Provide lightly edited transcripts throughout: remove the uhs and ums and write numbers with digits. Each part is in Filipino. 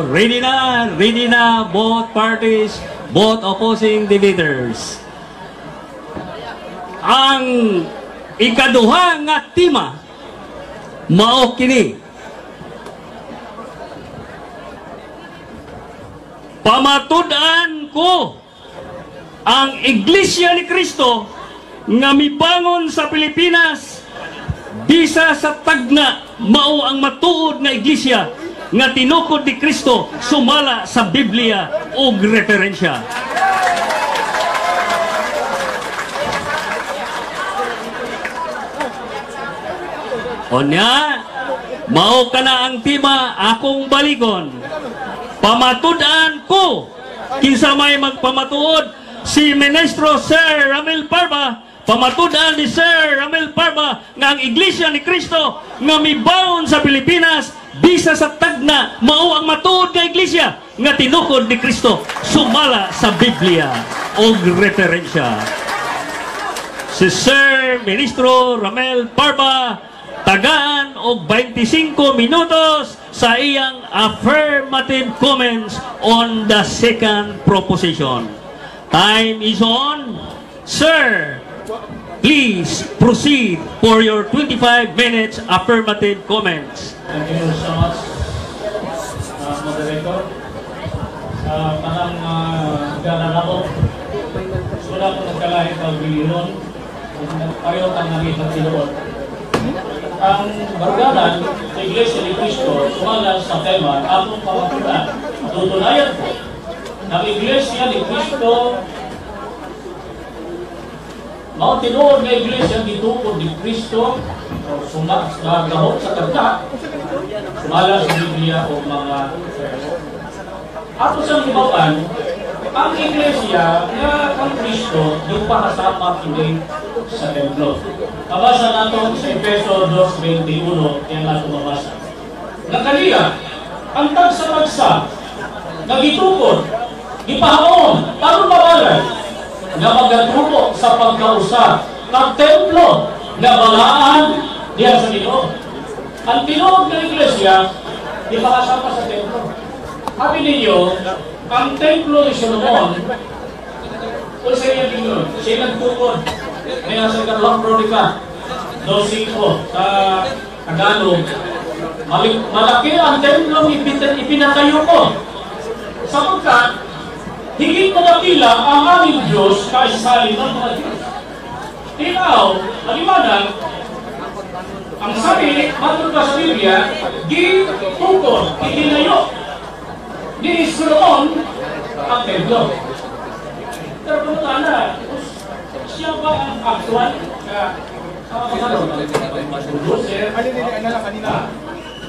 ready na both parties, both opposing debaters. Ang ikaduha nga tema mao kini: pamatud-an ko ang Iglesia ni Cristo nga mibangon sa Pilipinas bisa sa tagna mao ang matuod nga iglesia nga tinukod ni Cristo sumala sa Biblia ug referensya. Onya, mao kana ang tema akong baligon. Pamatud-an ko kinsa may magpamatuod si Ministro Sir Ramil Parba, pamatud-an ni Sir Ramil Parba nga ang Iglesia ni Cristo nga mibaon sa Pilipinas bisa sa tagna mao ang matuod nga iglesia nga tinukod ni Cristo sumala sa Biblia o referensya. Si Sir Ministro Ramil Parba tagaan og 25 minutos sa iyang affirmative comments on the second proposition. Time is on. Sir, please proceed for your 25 minutes affirmative comments. Thank you so much, moderator. Parang ganan ako. Wala ko nagkalahin ng biliyon. Pareho kang nakita tinuod. Ang barganan sa Iglesia ni Cristo sumala sa tema atong pamatudan. Tutunayan ko, ang Iglesia ni Cristo mao tinuod nga iglesia gitukod ni Cristo sumagahot sa tagna sumala sa Biblia o mga ato sa hibawan ang iglesia nga kang Cristo yung pakasama kini sa templo. Mabasa nato sa Efeso 2:21 kaya nato mabasa. Nakaliya ang tagsa-tagsa nagitukod gipahaon aron mabalay nga magatubo sa pagkausap ng templo nga balaan diya sa Ginoo. Ang tinuod ng iglesia di makasama sa templo. Sabi ninyo, ang templo ni Solomon kung sa iya tingin, siya nagtukod. Kaya sa Katlong Kronika 2:5 sa Tagalog, malaki ang templo ipinatayo ko. Sapagkat higit na dakila ang aming Diyos kaysa ng mga Diyos. Tinaw, aliwanag, ang sabi, matulog pa sa Biblia, gitukod, itinayo ni Solomon ang templo. Pero pumunta na, siya ba ang aktual?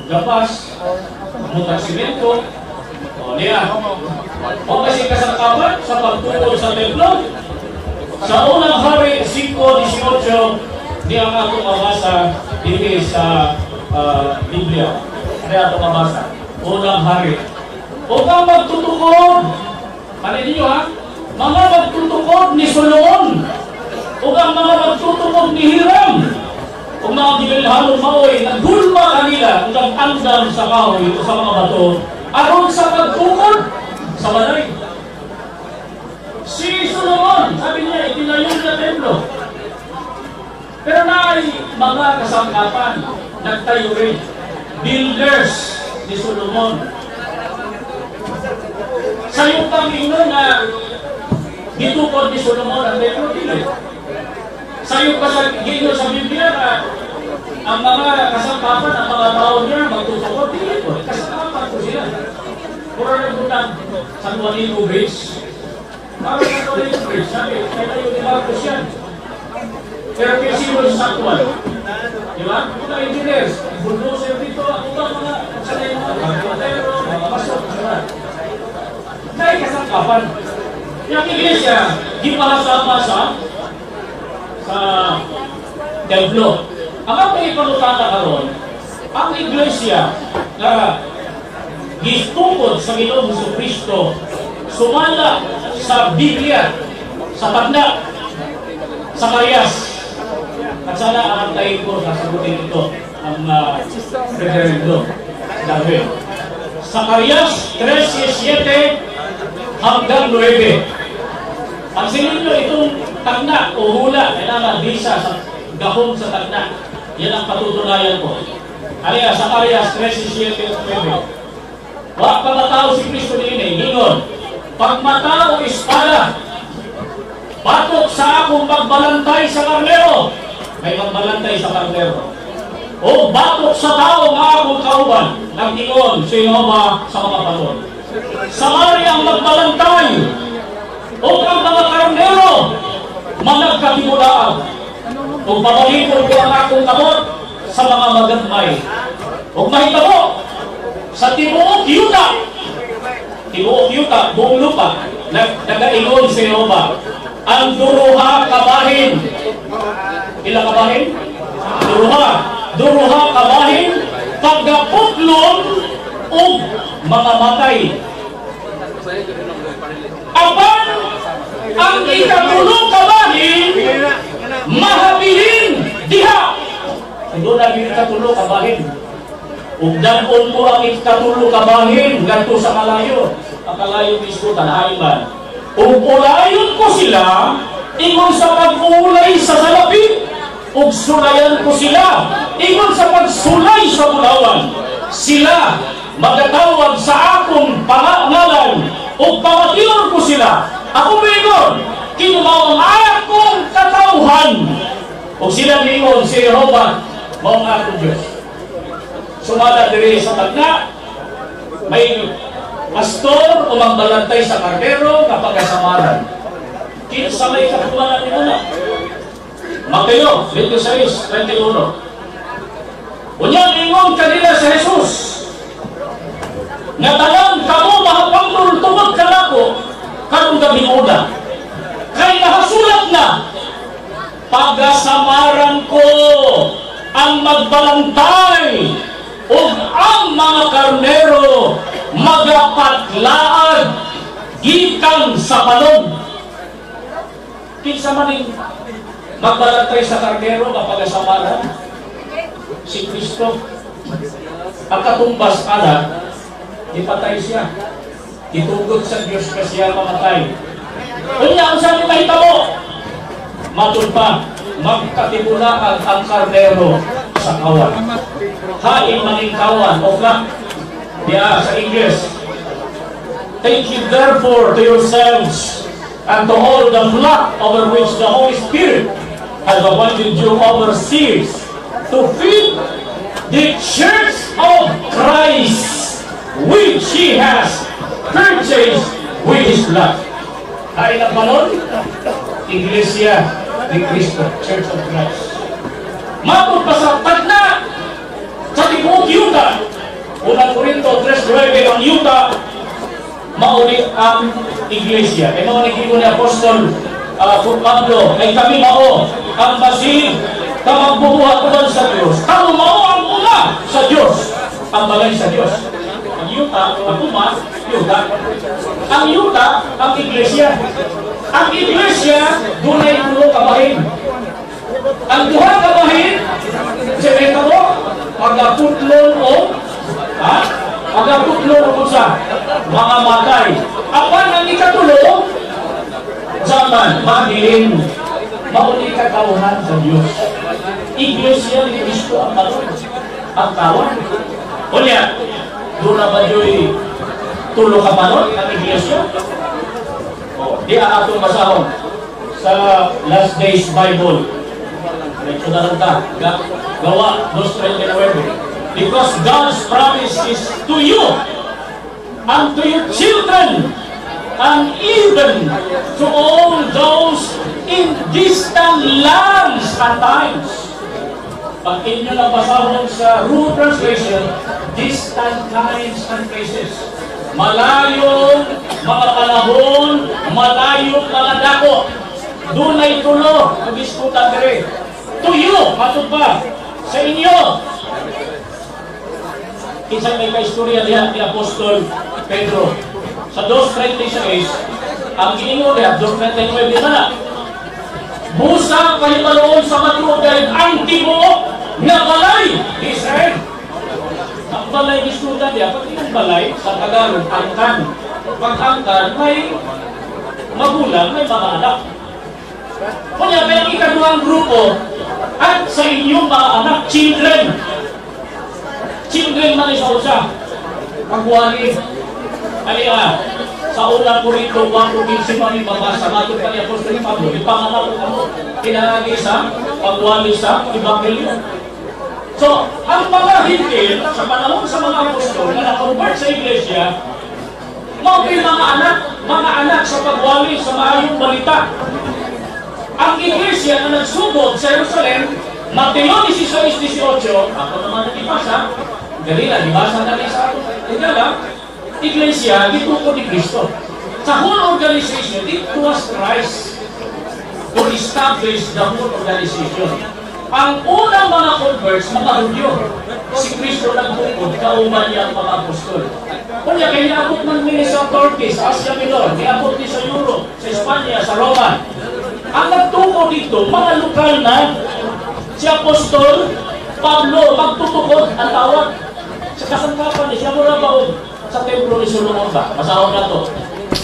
Gapas, mutang simento, o niya. O kasi kasangkapan sa pagtukod sa templo. Sa unang hari 5:18, di ang ako mabasa dito sa Biblia. Di ako mabasa. Unang hari. Huwag kang magtutukod. Panin ninyo ha? Mga magtutukod ni Solomon. Huwag ang mga magtutukod ni Hiram. Kung mga gibilhalong maoy, nagulma kanila ang nag-andam sa kahoy o sa mga bato aron sa pagtukod sa balay. Si Solomon, sabi niya, itinayo na templo. Pero na mga kasangkapan, nagtayo rin. Builders ni Solomon. Sa iyong Panginoon na gitukod ni Solomon ang templo dili. Sa iyong pasagino sa Biblia na ang mga kasangkapan, ang mga tao niya magtutukod dili po. Kasangkapan po sila. Puro na butang San Juanito Bridge. Para sa Juanito Bridge, sabi, kaya yung Marcos yan. Pero kaya sino sa saktuan? Diba? Mga engineers, bulldozer dito, ang mga sanay mga pero mga pasok. Dahil kasangkapan. Yung iglesia, di mahasama sa templo. Ang mga ipalutata karon, ang iglesia na gitukod sa Ginoong Jesucristo sumala sa Biblia, sa tagna, sa Marias. At sana ang tayo ko sasagutin ito ang referendo. Sabi, Zacarias 13:7 hanggang 9. Ang sinilyo itong tagna o hula, kailangan bisa sa gahong sa tagna. Yan ang patutunayan ko. Alaya, Zacarias 13:7 hanggang 9. Wa pamatao si Kristo din gingon, pagmatao espada, batok sa akong magbalantay sa karnero. May magbalantay sa karnero. O batok sa tao nga akong kauban, nagtingon si Jehovah sa mga paton. Samari ang magbalantay, o ang mga karnero, managkatimulaan. O pabalikon ko ang akong kamot sa mga magatmay. O mahitabo, sa tibuok yuta, buong lupa, nagaingon si Jehovah, ang duruha kabahin. Ilang kabahin? Duruha kabahin, pagkaputlon o mga matay. Apan, ang ikatulong kabahin, mahabilin diha. Doon na ikatulong kabahin. Ugdan-on ko ang ikatulong kabahin, ganito sa kalayo. Ang kalayo mismo, tanahin man. Ulayon ko sila, ingon sa pag-ulay sa salapi, ug sulayan ko sila, ingon sa pagsulay sa bulawan. Sila magatawag sa akong pangalan, ug pamatiyon ko sila. Ako mingon, kinumaw ang akong katawhan. Ug sila mingon si Jehovah, mao ang akong Diyos. Sumala diri sa tagna, may pastor o magbalantay sa karnero kapag kasamaran. Kinsa may katuwanan ni Muna. Mateo 26:21. Unyang ingon kanila sa Jesus, nga tanan kamo mahapangtol tungod kanako karong gabi una. Kay nahasulat na, pagasamaran ko ang magbalantay ug ang mga karnero magapatlaad gikan sa palong. Kinsa man ning magbalantay sa karnero kapag asamaran? Si Kristo. Ang katumbas kada, ipatay siya. Itugod sa Diyos ka siya mamatay. Kunya, ang sabi mahitabo, matun pa, magkatibulaan ang karnero sa kawan. Hain maning kawan, o flak. Diya sa English. Take you therefore to yourselves and to all the flock over which the Holy Spirit has appointed you overseers to feed the church of Christ, which He has purchased with His blood. Ay na panon, Iglesia ni Cristo, Church of Christ. Matod pa sa tagna sa tibuok yuta, unang Korinto 3:9, ang yuta mauli ang Iglesia. Kaya mga nagkigo ni Apostol Pablo, ay kami mao ang basil na magbubuhat uban sa Diyos. Kamo mao ang uma sa Diyos, ang balay sa Diyos. Ang yuta, ang uma, yuta. Ang yuta, ang Iglesia. Ang Iglesia, dunay tulo kabahin. Ang duha kabahin, siyempre mo, pagkaputlon o, pagkaputlon o sa mga matay. Apan ang ikatulo, zaman, mahilin, mauli katawhan sa Diyos. Iglesia ni Cristo ang kawan. Unya, doon na ba yo'y tulo ka panon ang Iglesia? Di atong masahon sa Last Days Bible. Nagsudaran ka, gawa 2:39. Because God's promise is to you and to your children and even to all those in distant lands and times. Pag inyo na basahon sa Root Translation, distant times and places. Malayong mga panahon, malayong mga dako. Doon ay tulo, mag-iskutan dire. To you, matod ba? Sa inyo. Isang may kaistorya diya ni Apostol Pedro. Sa 2:36, ang giingon niya, 2:39 di mana? Busa kahimaloon sa matuod dahil ang tibuok na balay ni Israel. Ang balay ni istudan niya, pag yung balay, sa Tagalog, angkan. Pag angkan, may magulang, may mga anak. Kanya, may ang ikaduhang grupo, at sa inyong mga anak, children. Children man isa-usa. Pagwali. Kaya, sa unang Korinto 1:15 man mabasa, matod pa ni Apostol Pablo, ipanganak ko kamo, kinahagi sa pagwali sa Ebanghelyo. So, ang mga hintil, sa panahon sa mga apostol, na na-convert sa iglesia, mga anak sa pagwali sa maayong balita. Ang iglesia na nagsugod sa Jerusalem, Mateo 16:18, ako naman nagipasa, ganila, dibasa na rin sa ato. Iglesia, gituko ni Kristo. Sa whole organization, it was Christ who established the whole organization. Ang unang mga converts, mga Hudyo, si Kristo nagtukod, kauman niya ang mga apostol. Kanya, kaya niabot man nila sa Turkey, sa Asia Minor, niabot din sa Europe, sa Espanya, sa Roma. Ang nagtukod dito, mga lokal na, si Apostol Pablo, magtutukod ang tawag. Sa kasangkapan niya, siya muna baon sa templo ni Solomon ba? Masahon na to.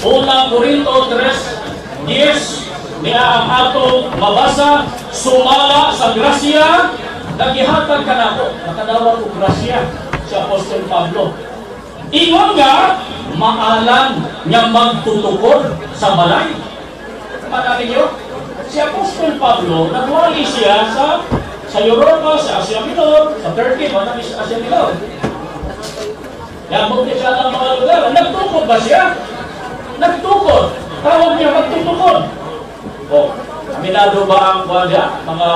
Unang Korinto 3:10, niya ang atong mabasa, sumala sa grasya, nagihatag ka na ako. Nakadawag ko grasya si Apostol Pablo. Ingon nga, maalam niya magtutukod sa balay. Pananin niyo, si Apostol Pablo, nagwali siya sa Europa, sa Asia Minor, sa Turkey, sa Asia Minor. Yabot niya siya ng mga lugar. Nagtukod ba siya? Nagtukod. Tawag niya magtutukod. O, aminado ba ang mga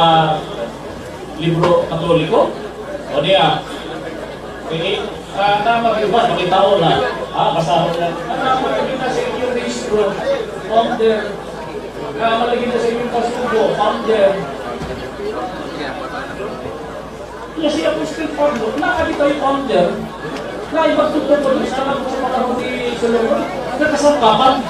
libro katoliko? O niya, namag-iba, makitao na. Basahon na. Namag-iba na sa inyong registro, founder. Namag-iba na sa inyong pasubo, founder. Kaya si Apostol Pablo, nakakita yung founder, na ipagtutunan ko sa panahon ni Solomon, nagkasangkapan.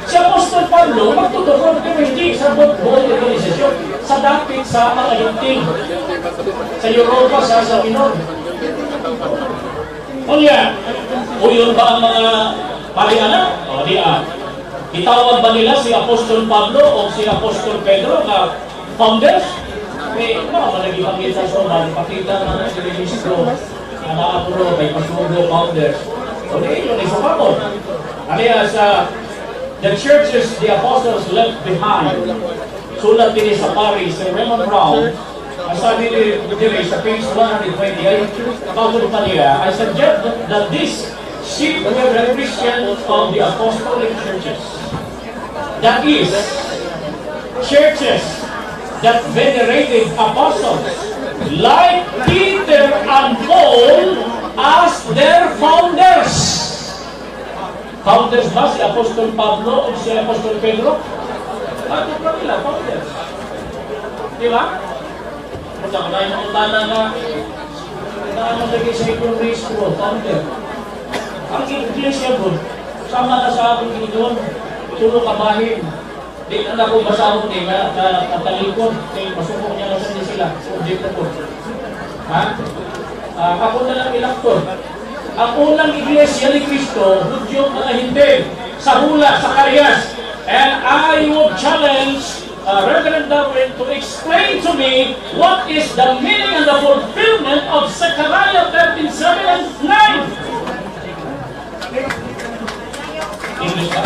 Si Apostol Pablo, magtutunan ko hindi sa buong organisasyon, sa dapit sa mga hinting, sa Europa, sa Asia Minor. O yun ba ang mga parianak? O diyan. Itawag ba nila si Apostol Pablo o si Apostol Pedro na founders? May malagi sa somal, pakita na si registro na naapuro kay Pasugo founders. O yun, isupapon. Kaya sa the churches the apostles left behind, sulat din sa Paris, sa Raymond Brown, sabi nila sa page 128, kapagod pa nila, I suggest that this sheep were the Christians of the apostolic churches. That is, churches that venerated apostles like Peter and Paul as their founders. Founders ba si Apostol Pablo o si Apostol Pedro? Ito pa nila, founders. Di ba? Punta ko na yung utana na lagi sa inyong registro, founder. Ang iglesia po, sama na sa aking Ginoo, tulong kabahin. Di na ako basahon ni katalikod, masubok niya lang sila, subject na po. Ako na lang ilaktor. Ang unang iglesia ni Cristo, Hudyo na hindi, sa hula, sa karyas. And I would challenge Reverend Darwin to explain to me what is the meaning and the fulfillment of Zechariah 13:7 and 9. English ba?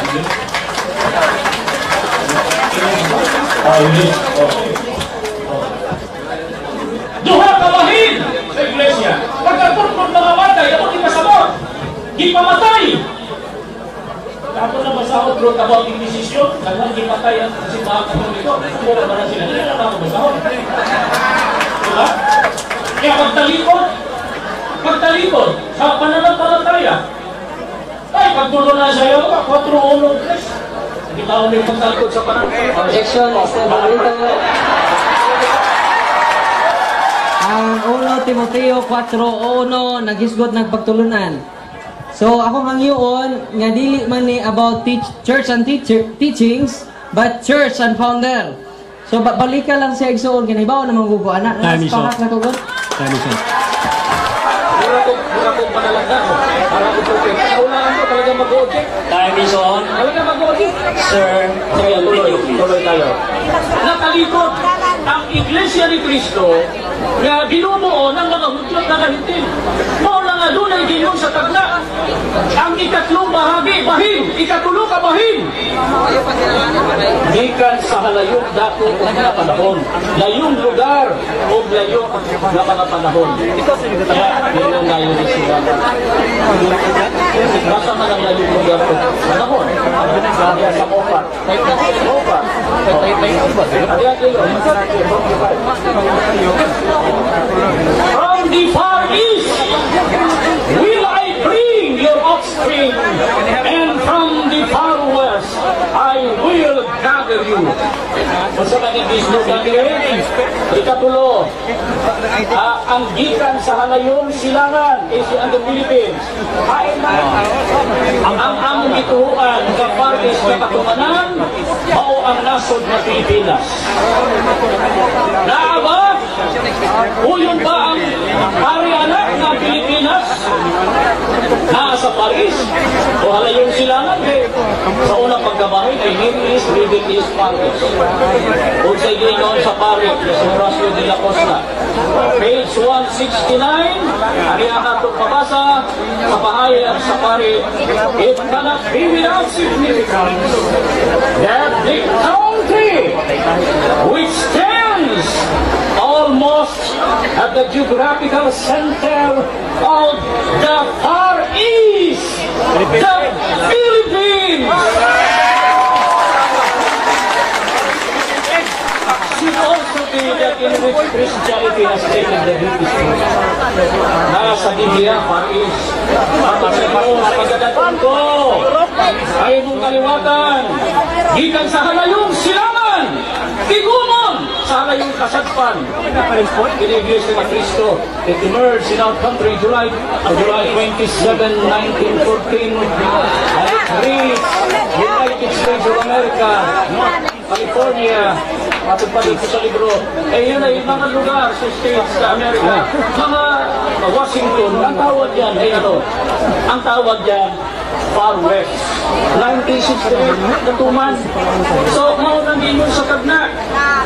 Duha kabahin sa iglesia. Pagkatutod mga matay, ako di pasabot. Di pamatay. Ako na basahod bro, about Inquisition, naglang di patay ang simbahan katoliko. Siguro ba na sila? Hindi na ako basahod. Diba? Kaya pagtalikod, sa pananampalataya. Ay, pagtulo na sa'yo, 4-1-3. Hindi ka ulit pagtalikod sa pananampalataya. Objection, Mr. Barrito. Ang 1 Timoteo 4:1 naghisgot nagpagtulunan. So ako ang yun nga dili man ni about church and teachings, but church and founder. So balik ka lang sa igsoon kanibaw na manggugo anak. Time is up. Pakak na tugon. Time is up. mura ko panalagda ko. Para ko okay. Kaulaan ko talaga mag-object. Time is on. Talaga mag-object. Sir, Sige, video please. tuloy tayo. Nakalikod ang Iglesia ni Cristo na binubuo ng mga hudyot na kahintin. Mao lang nga dunay gingon sa tagna. Ang ikatlong bahagi, bahin. Ikatulo ka bahin. Gikan sa halayong dako o mga panahon. Layong lugar o layong na mga panahon. Kaya, yun layo ni sila. Basta man ang layong lugar o panahon. Kaya sa Mopat. Mopat. From the far east will I bring your offspring, and from the far west I will gather you. Masa ka ni-bisno gagawin? Ikatulo, ang gikan sa halayong silangan is ang Philippines. Ang among gituhuan sa far east na katumanan, mao ang nasod na Pilipinas. Naaba? Uyon ba ang pari-anak ng Pilipinas? Nasa Paris? O halayong silangan? Sa unang pagkabahin ay Middle East Paris. O sa ginagawa sa Paris, sa Horacio de la Costa. Page 169, ari ang atong pabasa sa pahayan sa Paris. It cannot be without significance that the country which stands almost at the geographical center of the Far East, the Philippines, should also be that in which Christianity has taken the British Church. Nasa Biblia, Far East. Pagkatapon ko, ay mong kaliwatan, gikan sa halayong silangan, tigunon sa halayong kasadpan. Iglesia ni Cristo, it emerged in our country July 27, 1914, and it reached United States of America, California, matupalito sa libro. Yun ay mga lugar sa States sa Amerika. Mga Washington, ang tawag yan, ang tawag yan, Far West. 1968, natuman. So, maunang gingon sa tagna.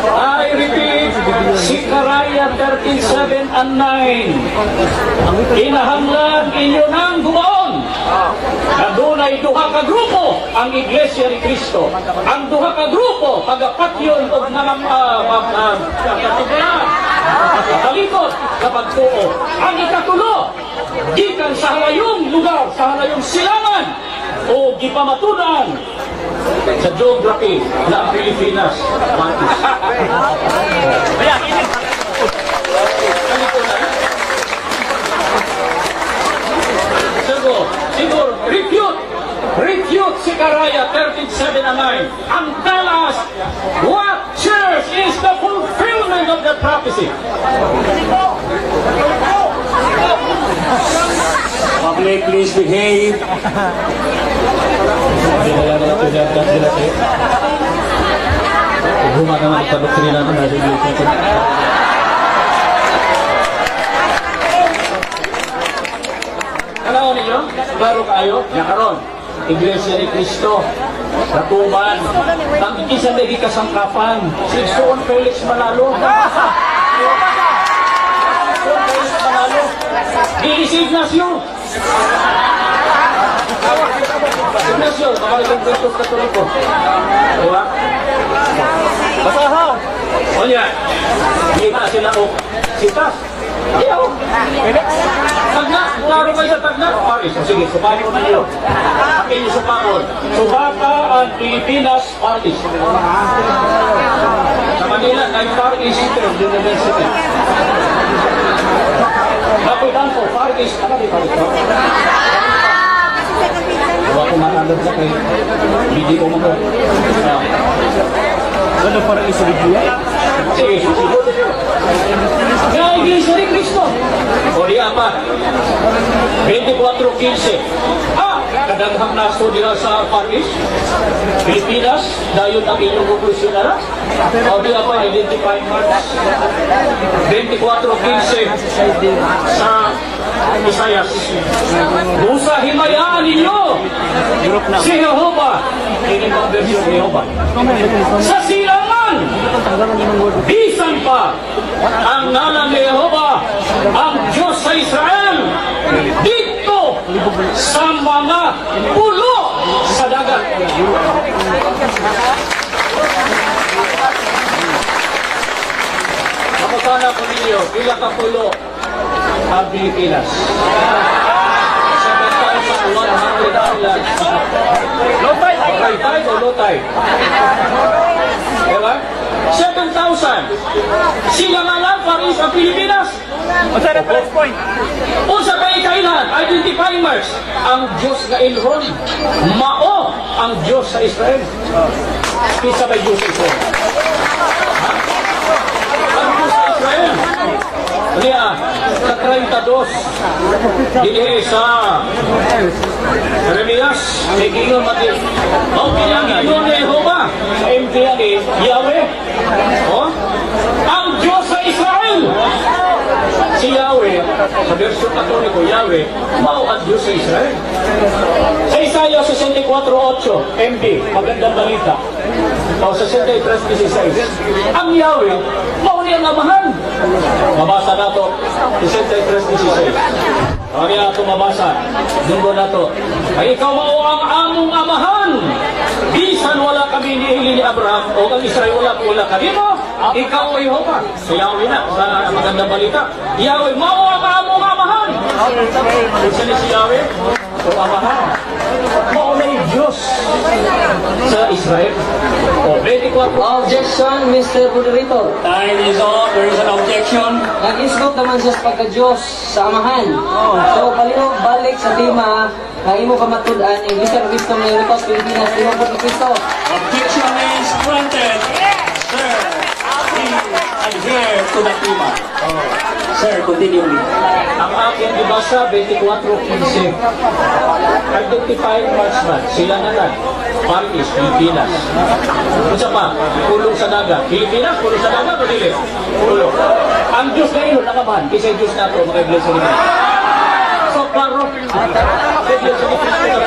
I repeat, Zechariah 13:7 and 9. Kinahanglan inyo nang gumaon. Adunay duha ka grupo ang Iglesia ni Cristo. Ang duha ka grupo pagapatyon og mga kalikot kapag tuo. Ang ikatulo, gikan sa halayong lugar, sa halayong silangan o gipamatunan sa geography ng Pilipinas. Siguro, refute Zechariah 13:7 and 9 and tell us what church is the fulfillment of the prophecy. Public, please behave. Gumagawa ng doktrina ng Iglesia. Alam niyo, baro kayo, nakaroon. Iglesia ni Cristo, Ratuman, ang ikisa na ikasangkapan, si Son Felix Manalo. Son Felix Manalo, di-Ignacio. Ignacio, bakal itong Kristos Katoliko. Diba? Basahan. O yan, hindi na sila o sitas. Ayaw. Tagna, klaro kayo sa tagna. Paris, sige, subahin ko na nyo. Akin yung supakon. Subaka ang Pilipinas Paris. Sa Manila, kay Paris University. Napitan po, Paris, ano di Paris? Huwag ko matalog sa kayo. Hindi ko mag- Ano para isa-review? Sige, susunod. Kaya Iglesia ni Cristo. O di apa? 24:15. Kadaghang naso dira sa Paris, Pilipinas, dayon ang inyong konklusyon na. O di apa, identifying marks. 24:15 sa Isayas. Busa himayaan ninyo si Jehovah. Ini ang version ni Jehovah. Sa silangan, bisan pa ang ngalan ni Jehovah, ang Diyos sa Israel, dito sa mga pulo sa dagat. Kapatana ko ninyo, pila ka pulo ang Pilipinas. 7,100 islands. Low tide? High tide o low tide? Diba? 7,000. Sila nga lang paris ang Pilipinas. What's the reference point? Unsa kay kailan, identifying marks, ang Diyos nga Elron, mao ang Diyos sa Israel. Kisa may Diyos sa Israel. Ang Diyos sa Israel. Kaya, sa 32, dili sa Jeremias, may gingon mati. O pinag-ingon ni Jehovah, sa MTA ni Yahweh. O? Ang Diyos sa Israel. Si Yahweh, sa version katoliko, Yahweh, mao ang Diyos sa Israel. Sa Isaiah 64:8, MD, magandang balita. O 63:16, ang Yahweh, mao niyang amahan. Mabasa na ito, 63:16. Kaya ito mabasa, dunggo na ito. Ay ikaw mao ang among amahan. Bisan wala kami nihili ni Abraham o ang Israel wala kami mo. Ikaw o Jehovah. Sa Yahweh na, sa magandang balita. Yahweh, mao ang among amahan. Isa ni si Yahweh o amahan. Mao na yung Diyos sa Israel. O 24. Objection, Mr. Moderator. Time is on. There is an objection. Nag-isgot naman siya sa pagka-Diyos sa amahan. So, palihog balik sa tema na imo kamatudan ang Iglesia ni Cristo ng Unitas Pilipinas, Tinubod ni Cristo. Objection is granted. Sir, please adhere to the tema. Sir, continue please. Ang aking ibasa, 24:15. Identifying marksman, sila na lang. Paris, Pilipinas. Kung pa, pulong sa dagat. Pilipinas, pulong sa dagat o dili? Pulong. Ang Diyos na ilo, nakaman. Kisay Diyos na ito, mga iglesia nila. So, paro. Iglesia ni Cristo na ito.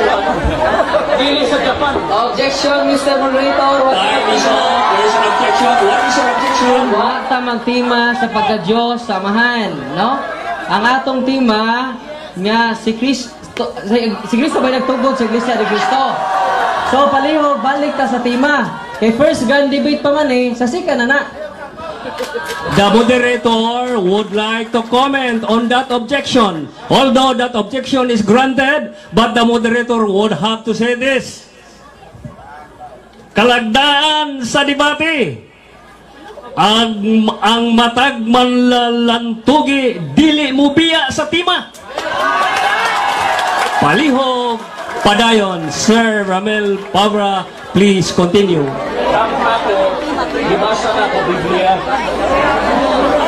Dili sa Japan. Objection, Mr. Moderator. Time is on. There is an objection. What is your objection? Wa tamang tema sa pagka-Diyos sa amahan, no? Ang atong tema nga si Cristo ba nagtugod sa Iglesia ni Cristo? So palihog balik ta sa tema. Kay first gun debate pa man sa sika na. The moderator would like to comment on that objection. Although that objection is granted, but the moderator would have to say this. Kalagdaan sa debate. Ang matag manlalantugi dili mo biya sa tima. Palihog padayon. Sir Ramel Pabra, please continue. Ang ako, ibasa na ako Biblia.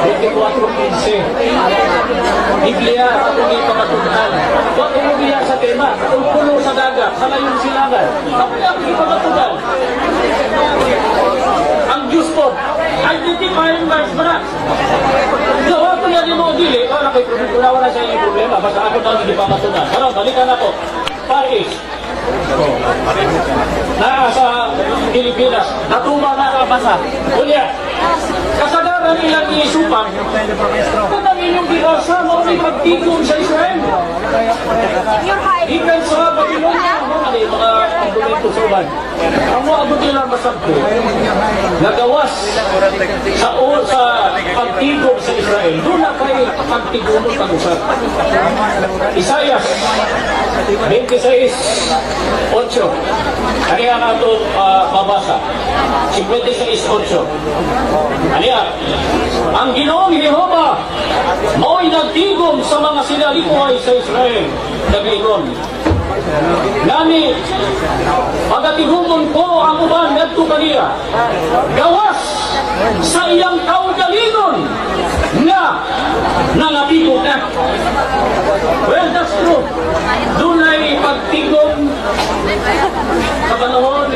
24:15. Biblia, ako ni pamatunan. Huwag mo biya sa tema. Kung pulo sa dagat, sa layong silangan. Ako ni pamatunan. Ang Diyos po, identifying marks ba na? Gawa ko yan yung mga dili. Wala kayo problema. Wala sa inyo problema. Basta ako na hindi pamatunan. Ano, balikan ako. Paris. Sa Pilipinas. Natuma na kabasa. Uliya. Kasadaran nilang iisupang. Kung ang inyong binasa, maunay pagtigong sa Israel. Ikan sa Babylonia. Mga argumento sa uban. Ang mga abot nilang masabto. Nagawas sa pagtigong sa Israel. Doon na kayo pagtigong mo kagusap. Isaiah 26:8. Kaya nga ito mabasa. 56:8. Kaya, ang Ginoong Jehovah mao'y nagtigom sa mga sinalikuhay sa Israel. Nag-iron. Nani, pagatigumon ko ang uban ngadto kaniya. Gawas sa iyang kaugalingon na nangatigom na. Well, that's true. Doon ay pagtigom sa panahon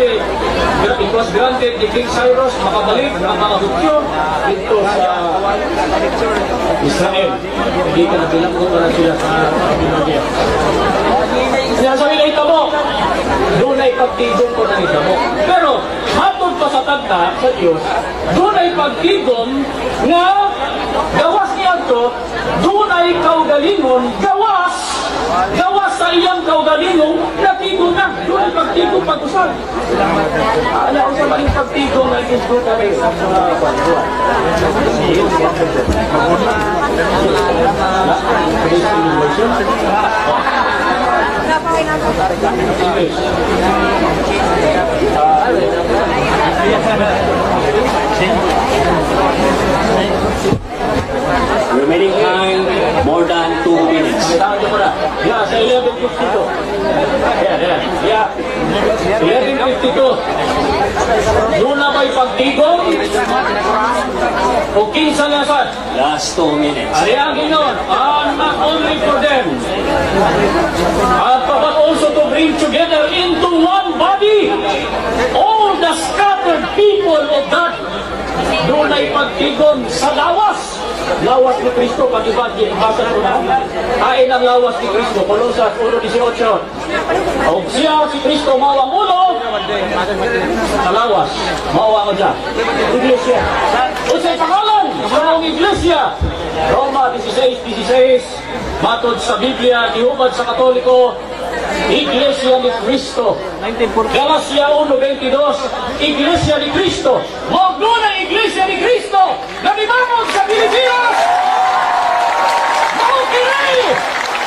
it was granted ni King Cyrus makabalik ang mga Hudyo dito sa Israel. Hindi ka nabilang ko na sila sa Pinoy. Sinasabi na itamo, doon ay pagtigong ko ng itamo. Pero, hatod pa sa tagta sa Diyos, doon ay pagtigong nga gawas niya ito, doon ay kaugalingon, gawas sa iyang kaugalingon, natigong na, doon ay pagtigong pag-usal. Alam ko sa maling pagtigong ay gusto ka rin sa mga pagkuhan. Remaining time, more than 2 minutes. Yeah, sa 11:52. Yeah. 11:52. Doon na ba'y pagtigong? O kinsa na saan? Last 2 minutes. Ariyan Ginoon, not only for them, but also to bring together into one body all the scattered people of that. Doon ay pagtigong sa lawas. Lawas ni Kristo, pag-ibagi, basa ko na. Kain ang lawas ni Kristo, Kolosas 1:18. O siya, si Kristo, mawang ulo, sa lawas, mawang siya. Iglesia. O sa pangalan, sa mga iglesia, Roma 16:16, matod sa Biblia, ihubad sa Katoliko, Iglesia ni Kristo. Galacia 1:22, Iglesia ni Kristo. Huwag doon ang Iglesia ni Kristo na limangon sa Pilipinas. Maukiri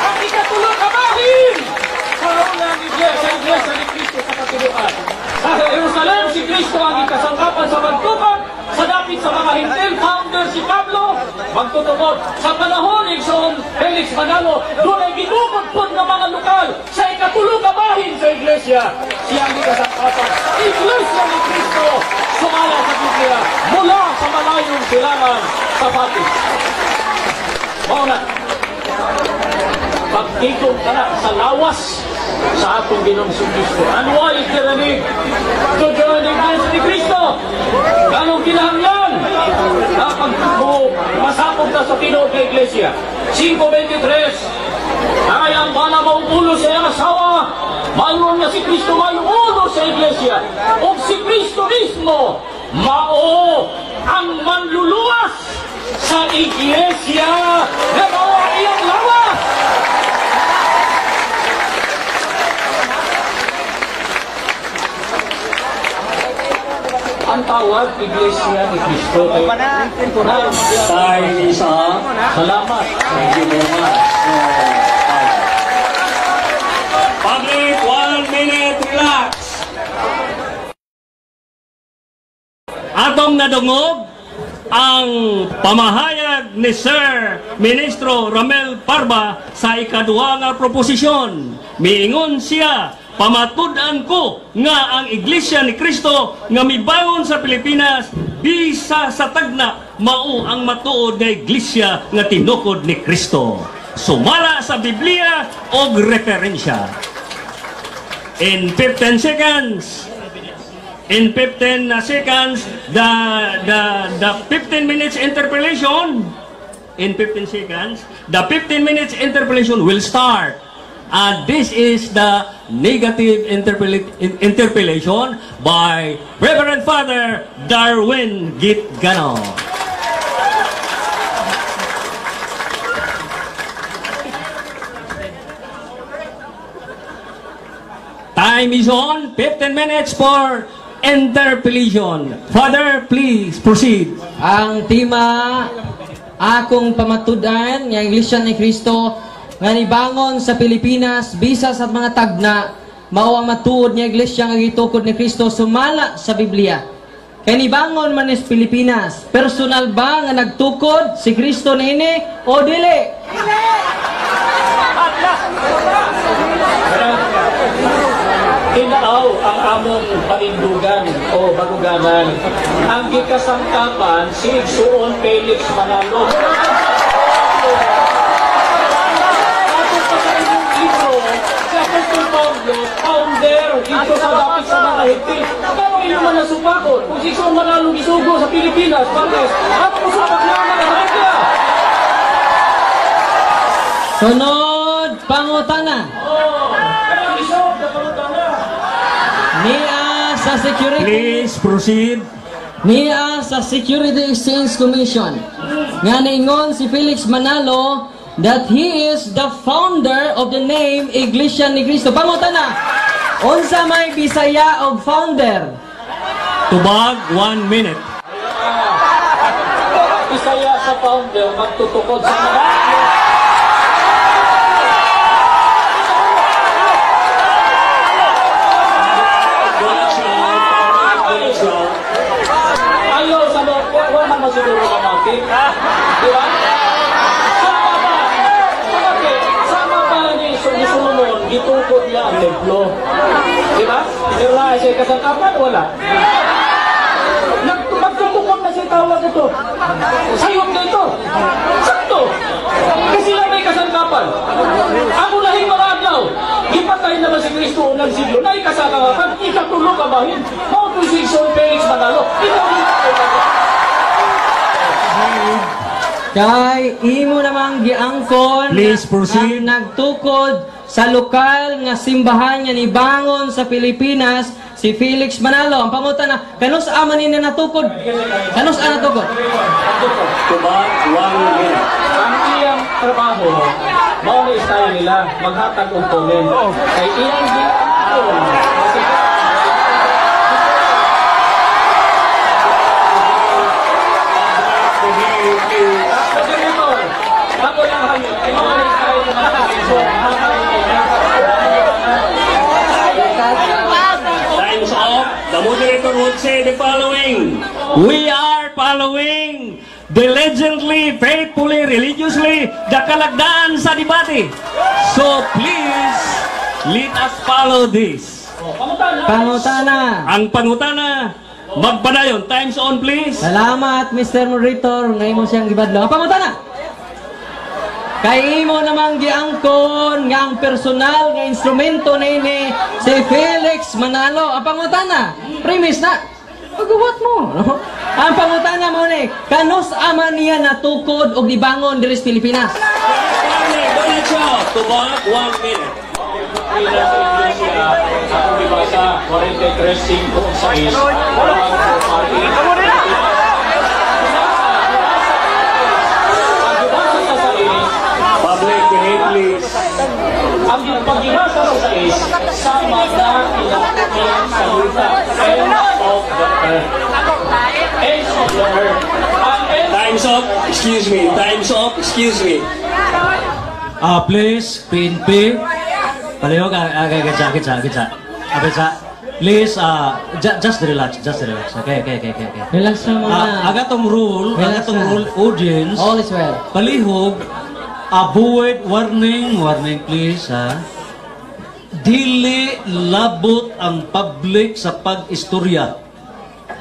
ang ikatulong kabahin sa unang Iglesia ni Kristo sa katulukan. Sa Jerusalem, si Kristo ang ikasangkapan sa bantukan. Sa dapit sa mga Hintil, founder si Pablo, magtutugod. Sa panahon ni Felix Manalo, doon ay ginugod-pod ng mga lokal sa ikatulong kabahin sa Iglesia. Siya ang ikasangkapan. Iglesia ni Kristo, sumala sa Biblia, mula sa malayong silangan sa Batis. Mauna, pagtigong ka na sa lawas sa atong Ginoong Kristo. Ano ay ikiranig to join the Iglesia ni Kristo? Anong kinahanglan na masapog na sa tinuod na Iglesia? 5:23, ay ang bala mauulo sa iyang asawa, mayroon na si Kristo mayuulo sa Iglesia, o si Kristo mismo mao ang manluluwas sa Iglesia na mao ang iyang lawas. Ang tawag, Iglesia ni Kristo. Time is up. Salamat. Thank you very much. Public, 1 minute, relax. Atong nadungog ang pamahayag ni Sir Ministro Ramel Parba sa ikaduha nga proposisyon. Miingon siya, pamatud-an ko nga ang Iglesia ni Kristo nga mibangon sa Pilipinas bisa sa tagna mao ang matuod nga Iglesia nga tinukod ni Kristo. Sumala sa Biblia og referensya. In 15 seconds, the 15 minutes interpellation, in 15 seconds, the 15 minutes interpellation will start. And this is the negative interpellation by Reverend Father Darwin Gitgano. Time is on, 15 minutes for interpellation. Father, please proceed. Ang tema akong pamatudan nga Iglesia ni Kristo nga nibangon sa Pilipinas bisa sa mga tagna mao ang matuod nga Iglesia nga gitukod ni Kristo sumala sa Biblia. Kay nibangon man is Pilipinas, personal ba nga nagtukod si Kristo niini o dili? Dili! Tinaaw ang among panindugan o baguganan. Ang gikasangkapan si Igsoon Felix Manalo. Ato pa sa inyong libro, si Apostol Pablo, founder dito sa dapit sa mga mahigpit. Pero inuman na supakot. Kung si Son Manalo gisugo sa Pilipinas, Marquez, at usapak na mga Amerika. Sunod, pangutana. Kaya gisog na pangutana. Niya sa security. Please proceed. Niya sa Security Exchange Commission. Nga ningon si Felix Manalo that he is the founder of the name Iglesia ni Cristo. Pangutana. Unsa may Bisaya og founder? Tubag, 1 minute. Bisaya sa founder, magtutukod sa mga. Ayaw sa mga, wala masiguro ka natin. Di ba? Sama ba ni Solomon, itukod niya ang templo. Di ba? Pero na siya kasangkapan, wala. Magtutukod na siya tawag ito. Sayot na ito. Sakto. Kasi lang may kasangkapan. Ang unahing mga adlaw, ipatay naman si Kristo unang siglo, na ikasangkapan, ikatulog kabahin. Mauto si Son Felix Manalo. Ikaw yung Kay imo namang giangkon Please proceed. ang nagtukod sa lokal nga simbahan nga nibangon sa Pilipinas si Felix Manalo. Ang pangutana, kanus aman ni natukod? Kanus ana tukod? Tubag, 1 minute. ang iyang trabaho, mao ni style nila, maghatag og tulen. Kay iyang ginagawa. Kasi ito, bago lang hangin, ay mao ni style nila. So, Time's up. The moderator would say the following. We are following diligently, faithfully, religiously, the kalagdaan sa debate. So please, let us follow this. Pangutana. Ang pangutana, magpadayon. Time's on, please. Salamat Mr. Moderator, nga imo siyang gibadlo. Ang pangutana. Kay imo namang giangkon nga ang personal nga instrumento nini si Felix Manalo. Ang pangutana, premise na. Pagawat mo, no? Ang pangutana mo ni, kanus aman niya natukod og dibangon diri sa Pilipinas? Tubag, 1 minute. Ila sa iglesia, sa pagibasa, 43:5 wala kang party. Pagbasa sa 6, Public, behave, please. ang pagbasa sa 6, sama na ilang salita. Ends of the earth. Ends of the earth. Ang ends Time's up. Excuse me. Time's up. Excuse me. Please, PNP. Palihog, kitsa. Please, just relax. Okay. Relax na muna. Agatong rule, Relax na. audience. All is well. Palihog, avoid warning please, ha. Dili labot ang public sa pag-istorya.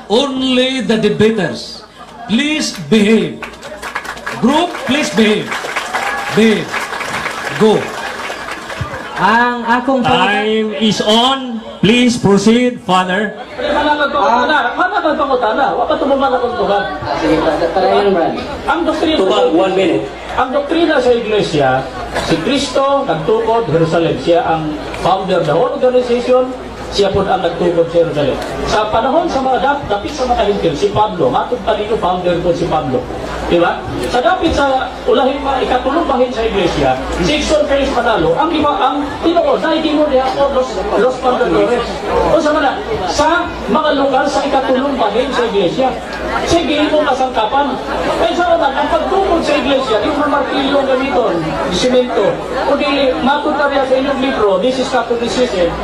Only the debaters. Please behave. Group, please behave. Behave. Go. Ang akong Time is on. Please proceed, Father. Managag pangutana. Wa pa tumuman akong tuhan. Sige, padayon Brad. Ang doktrina Tubag, 1 minute. ang doktrina sa iglesia, si Kristo nagtukod Jerusalem. Siya ang founder the whole organization. Siya po ang nagtukod sa Jerusalem. Sa panahon sa mga dapit sa mga hintil, si Pablo, matod talino founder ko si Pablo. Di ba? Sa dapit sa ulahin pa, ikatulong bahin sa iglesia, si Son Felix Manalo, ang tinuod, naigimo niya o los Pantadores. O sa mana, sa mga lokal sa ikatulong bahin sa iglesia, sige mo kasangkapan. Kaya sa una, ang pagtukod sa iglesia, yung mga martilyo gamiton, simento, o di matod na rin sa inyong libro, this is Catholicism,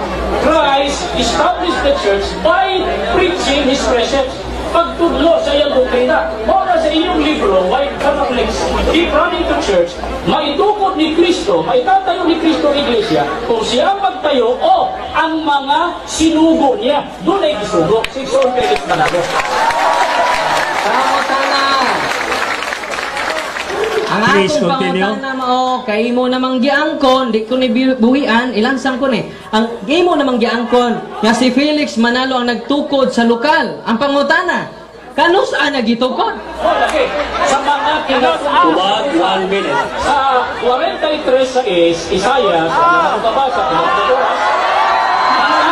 Christ established the church by preaching His precepts. Pagtudlo sa iyang doktrina. Mora sa inyong libro, White Catholics, Deep Running to Church, maitukod ni Kristo, maitatayo ni Kristo ang iglesia, kung siya ang magtayo o ang mga sinugo niya. Doon ay gisugo. Si Son Felix Manalo. Pangutana. Ang Please akong continue. pangutana mao kay imo namang giangkon, di ko ni buhian, ilansang ko ni. Ang imo namang giangkon nga si Felix Manalo ang nagtukod sa lokal. Ang pangutana, kanus ana gitukod? Okay. Sa mga Tubag, 1 minute. sa 43 sa Isaiah, sa nakabasa ko ng oras, ang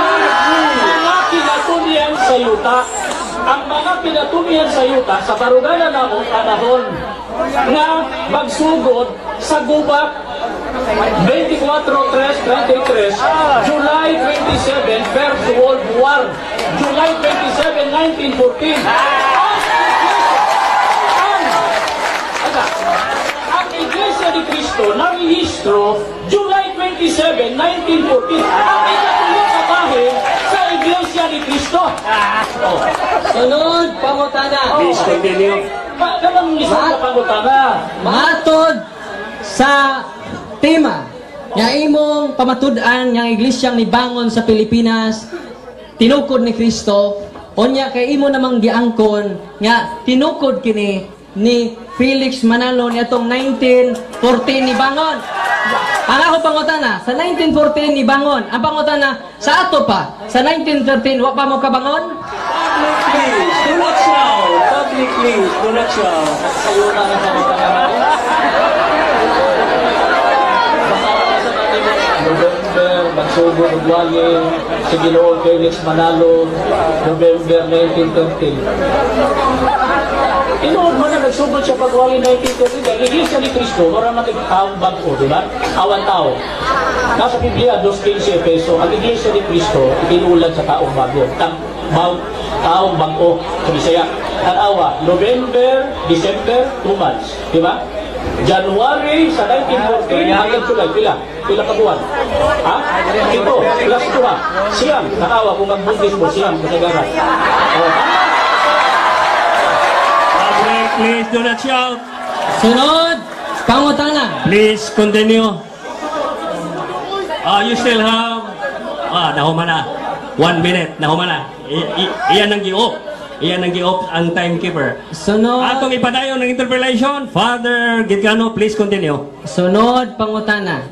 mga pinatunian sa yuta, ang mga pinatunian sa yuta, sa baruganan na akong panahon, na magsugod sa gubat 24-3-33, July 27, First World War, July 27, 1914. Ang Iglesia ni Cristo narehistro July 27, 1914. Ang ikatulong sa bahay sa Iglesia ni Cristo. Sunod, pangutana. Please continue. Ganang isang kapangutana. Matod sa tema nga imong pamatud-an nga iglesyang nibangon sa Pilipinas, tinukod ni Kristo, unya kay imo namang giangkon nga tinukod kini ni Felix Manalo niadtong 1914 ni bangon. Ang ako pangutana, sa 1914 ni bangon. Ang pangutana, sa ato pa, sa 1913 wa pa mo kabangon? Please, do not shout. Public, please, do not shout. Sa'yo na ang pangutana. November, magsugod og wali, si Ginoong Felix Manalo, November 1913. Inoon mo na nagsugod siya pagwali 1913, dahil Iglesia ni Cristo, marang nakikitaong bangko, di ba? Awan tao. Nasa Biblia, 2:15 peso, ang Iglesia ni Cristo, itinulad sa taong bago. Taong bangko, sa Bisaya. Ang awa, November, December, 2 months, di ba? January sa 1914 hanggang July, pila ka buwan? Ha? Ito, plus 2 ha. Siyam, nakawa kung magbuntis mo, siyam, kasagaran. Public, please, do not shout. Sunod, pangutana. Please continue. You still have... nahuman na. 1 minute, nahuman na. Iyan ang gi-off. Iyan ang gi-off ang timekeeper. Sunod, Atong ipadayon ng interpellation. Father Gitgano, please continue. sunod, pangutana.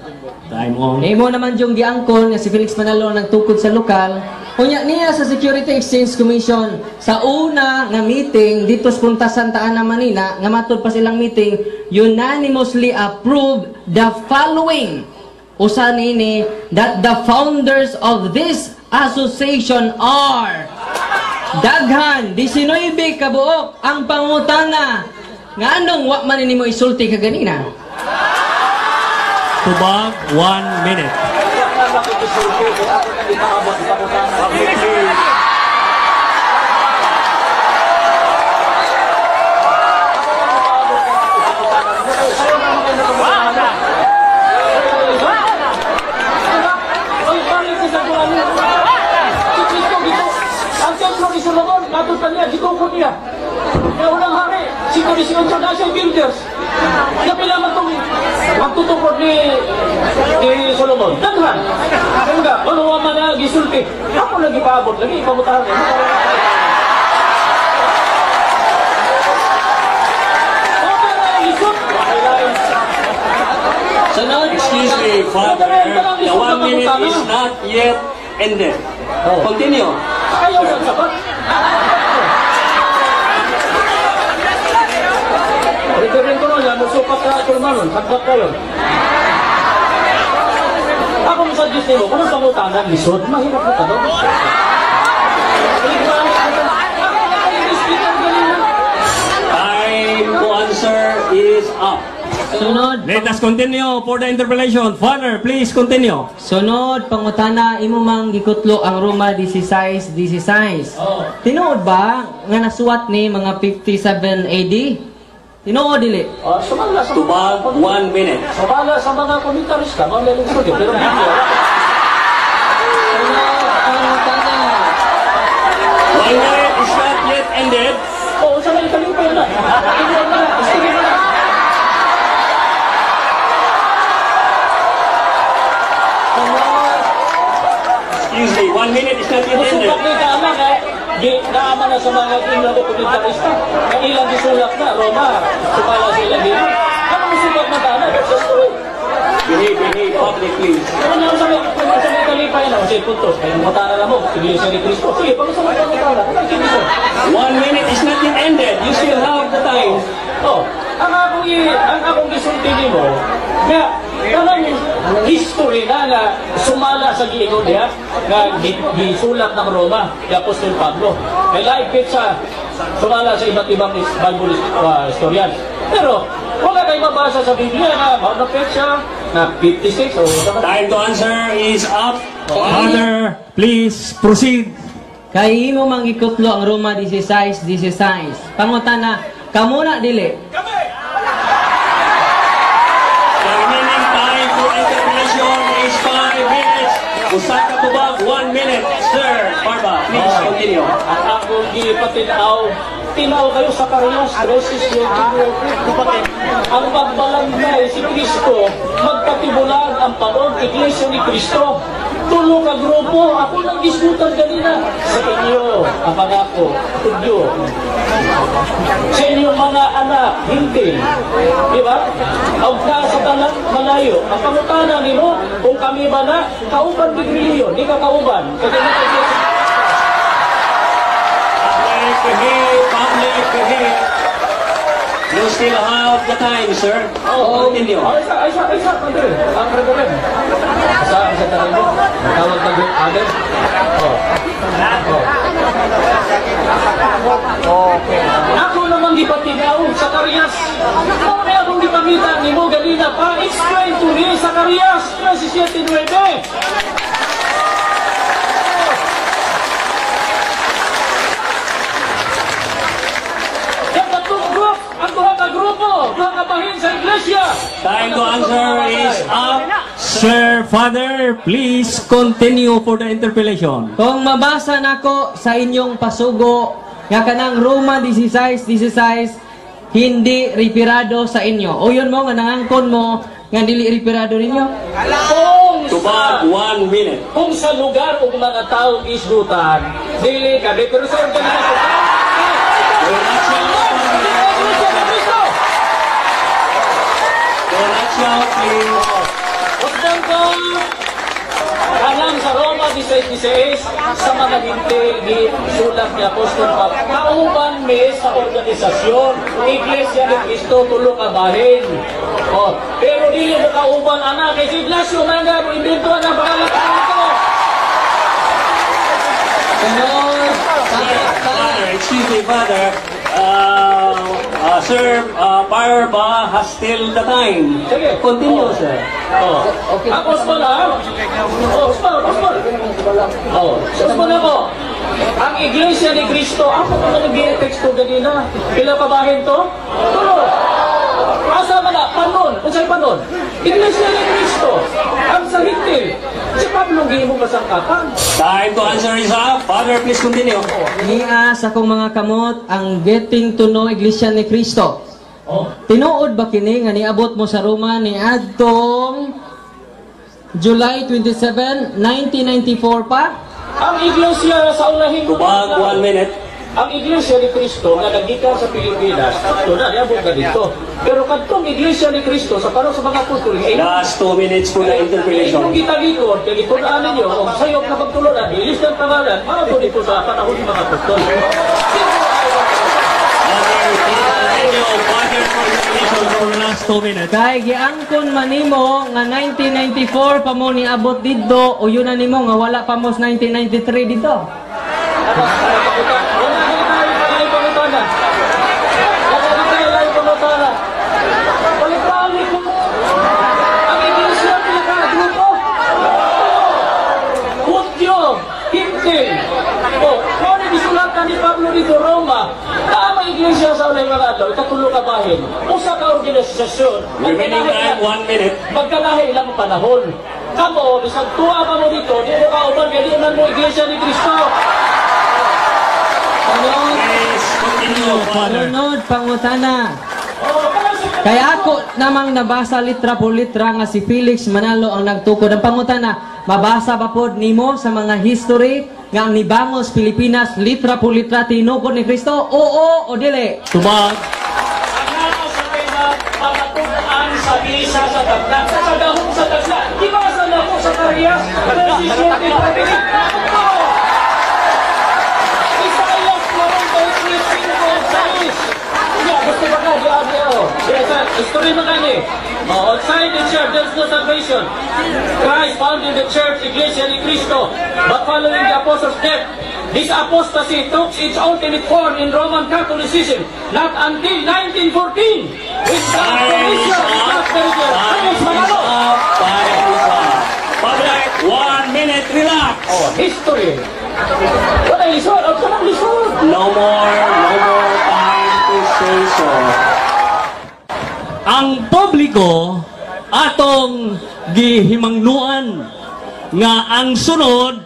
Time on. Imo naman yung giangkon nga si Felix Manalo nagtukod sa lokal. Unya niya sa Security Exchange Commission sa una nga meeting dito sa Punta Santa Ana, Manila, nga matud pa silang meeting, unanimously approved the following. Usa nini that the founders of this association are daghan 19 kabuok. Ang pangutana nga anong wa man nimo isulti ka ganina? Tubag, 1 minute. Builders. Napila man itong magtutukod ni Solomon. Daghan. Kaya ano man na gisulti. Ako lagi paabot. Lagi ipamutahan. Sunod, Excuse me, Father. The 1 minute is not yet ended. Continue. Ayaw sa sabat. Referring ko nun, musukat ka ito naman, sagbat ka yun. Ako masagis nilo, kung ang pangutanan, lisod, mahirap na tanong. Time to answer is up. sunod, Let us continue for the interpellation. Father, please continue. sunod, pangutana, imo mang gikutlo ang Roma 16:16. Oh. Tinuod ba nga nasuwat ni mga 57 AD? Tinuod dili. Sumala sa Tubag, 1 minute. Sumala sa mga komentarista, mga lalingsod yun. Pero hindi. Pangutana. 1 minute is not yet ended. Oo, sa may kaling pa yun na. Hindi na, istiri na. Excuse me, 1 minute is not yet ended. Musukat ni Kama na, naama na sa mga ilang komentarista. Ang ilang gisulak na, Roma, sumala sa ilang din. Ano musukat please. Kung sa may kalipay na, kasi puntos, kaya matara na mo, Iglesia ni Cristo. Sige, pag sa mga matara, kung ay kiniso. 1 minute is not yet ended. You still have the time. Oh, ang akong gisulti mo, nga, kanang history na sumala sa giingon niya, nga gisulat ng Roma, ni Apostol Pablo. May laipit sa sumala sa iba't ibang Bible historians. Pero, wala kayo mabasa sa Biblia na maunapit siya na 56 o Time to answer is up. Father, please proceed. Kay imo mangikutlo ang Roma 16. Pangutana, kamo na dili. The remaining time for interpellation is 5 minutes. Usa ka tubag, 1 minute. Sir Barba, please continue. At akong tinaw kayo sa Karios, Resis, ang pagbalangay si Kristo, magpatibulan ang panon, Iglesia ni Kristo. Tulong ka grupo, ako nang gisgutan kanina. Sa inyo, ang pangako, tudyo. Sa inyong mga anak, hindi. Di ba? Ang sa talang malayo. Ang pangutana nimo, kung kami ba na, kauban bigrilyon, di ka kauban. Kasi Public, you still have the time, sir. Continue. Ay, Padre. Ang regular. Sa tarin mo. Tawag na group agad. Ako naman di patinaw sa Karias. Kung may akong di pamita ni mo, galina pa, explain to me sa Karias. 17:9. Ang duha ka grupo, duha ka bahin sa iglesia. Time to answer is up. Sir Father, please continue for the interpellation. Kung mabasa nako sa inyong pasugo nga kanang Roma 16, hindi ripirado sa inyo. O yun mo nga nangangkon mo nga dili ripirado ninyo. Tubag, 1 minute. Kung sa lugar o mga tao isdutan, dili ka, pero sa organisasyon. Usdan ko, kanang sa Roma 16, sa mga hindi ni sulat ni Apostol Pablo, kauban may sa organisasyon, Iglesia ni Cristo, tulong kabahin. Pero dili mo kauban, anak, kasi Iglesia, mga imbintuan ang pangalan ko. Father, excuse me, Father. Sir Barba has still the time. Sige. Continue, sir. Apostol ha? Apostol ako. Ang Iglesia ni Cristo, ako ko na nag-i-text ko ganina. Pila pa bahin to? Tulo. Asa man na? Panon. Kung sa'yo panon? Iglesia ni Cristo. Ang sa hintil. Si Pablo gihimo kasangkapan. Time to answer is up. Father, please continue. Niya sa akong mga kamot ang getting to know Iglesia ni Cristo. Tinuod ba kini nga niabot mo sa Roma ni adtong July 27, 1994 pa? Ang Iglesia sa unahin ko. Tubag, 1 minute. Ang Iglesia ni Cristo nga naggikan sa Pilipinas, ito na, niabot na dito. Pero kadtong Iglesia ni Cristo, sa parang sa mga apostol, Last 2 minutes for the interpellation. kung kita likod, kaya likodaan ninyo, kung sayop na pagtulunan, ilis ng pangalan, mga po dito sa panahon ng mga apostol. Father, for interpellation for the last 2 minutes. Kay giangkon man nimo nga 1994 pa mo niabot dito o yun na nimo nga wala pa mo 1993 dito. Ni Pablo dito Roma, tama Iglesia sa ulay mga ato, ikatulo ka bahin, usa ka organisasyon, Remaining time, 1 minute. magkalahi ilang panahon. Kamo, isang tuwa ka mo dito, di mo kauban, kaya di man mo Iglesia ni Cristo. Please continue, Father. Sunod pangutana. Kaya ako namang nabasa litra po litra nga si Felix Manalo ang nagtukod. Ang pangutana, mabasa ba po nimo sa mga history nga ang nibangos Pilipinas litra po litra tinukod ni Kristo? Oo o dili? Tubag. Ano sa kaya pagatunan sa bisa sa tagna, sa dahon sa tagna, di ba sa Isaias 37:35. Isaias 43:5. Ya, gusto ba ka? Story mo kani. Outside the church, there's no salvation. Christ found in the church, Iglesia ni Cristo. But following the apostles' death, this apostasy took its ultimate form in Roman Catholicism, not until 1914. With the commission of Public, 1 minute, relax. history. What are you sure? No more time to say so. Ang publiko atong gihimangnuan nga ang sunod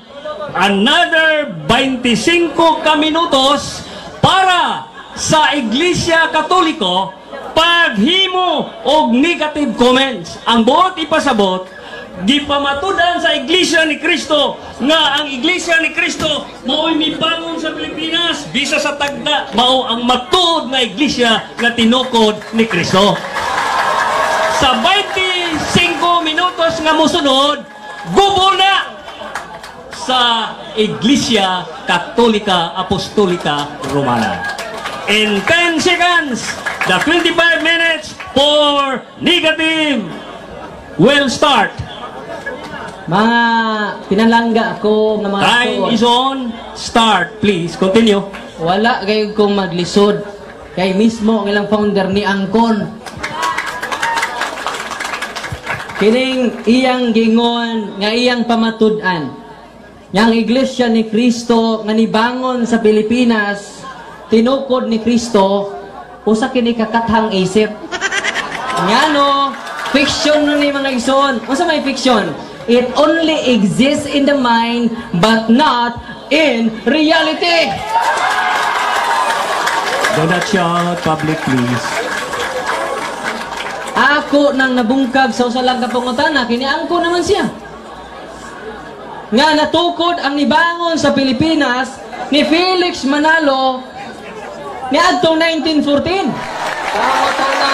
another 25 ka minutos para sa Iglesia Katoliko paghimo og negative comments. Ang buot ipasabot gipamatudan sa Iglesia ni Cristo nga ang Iglesia ni Cristo mao'y mibangon sa Pilipinas bisa sa tagda mao ang matuod nga Iglesia nga tinukod ni Cristo. Sa 25 minutos nga mosunod, gubo na sa Iglesia Katolika Apostolika Romana. In 10 seconds, the 25 minutes for negative will start. Mga pinalangga ko ng mga Time tuon. is on. Start, please. Continue. Wala kayo kong maglisod. Kay mismo ang ilang founder ni Angkon. Kining iyang gingon nga iyang pamatud-an. Yang Iglesia ni Cristo nga nibangon sa Pilipinas, tinukod ni Cristo, usa kini kakathang isip. Ngano, fiction nun ni mga igsoon. Unsa may fiction? It only exists in the mind but not in reality. Do not shout, public, please. Ako nang nabungkag sa usalang kapangutana, kiniangko naman siya. Nga natukod ang nibangon sa Pilipinas ni Felix Manalo ni adtong 1914. Pangutana.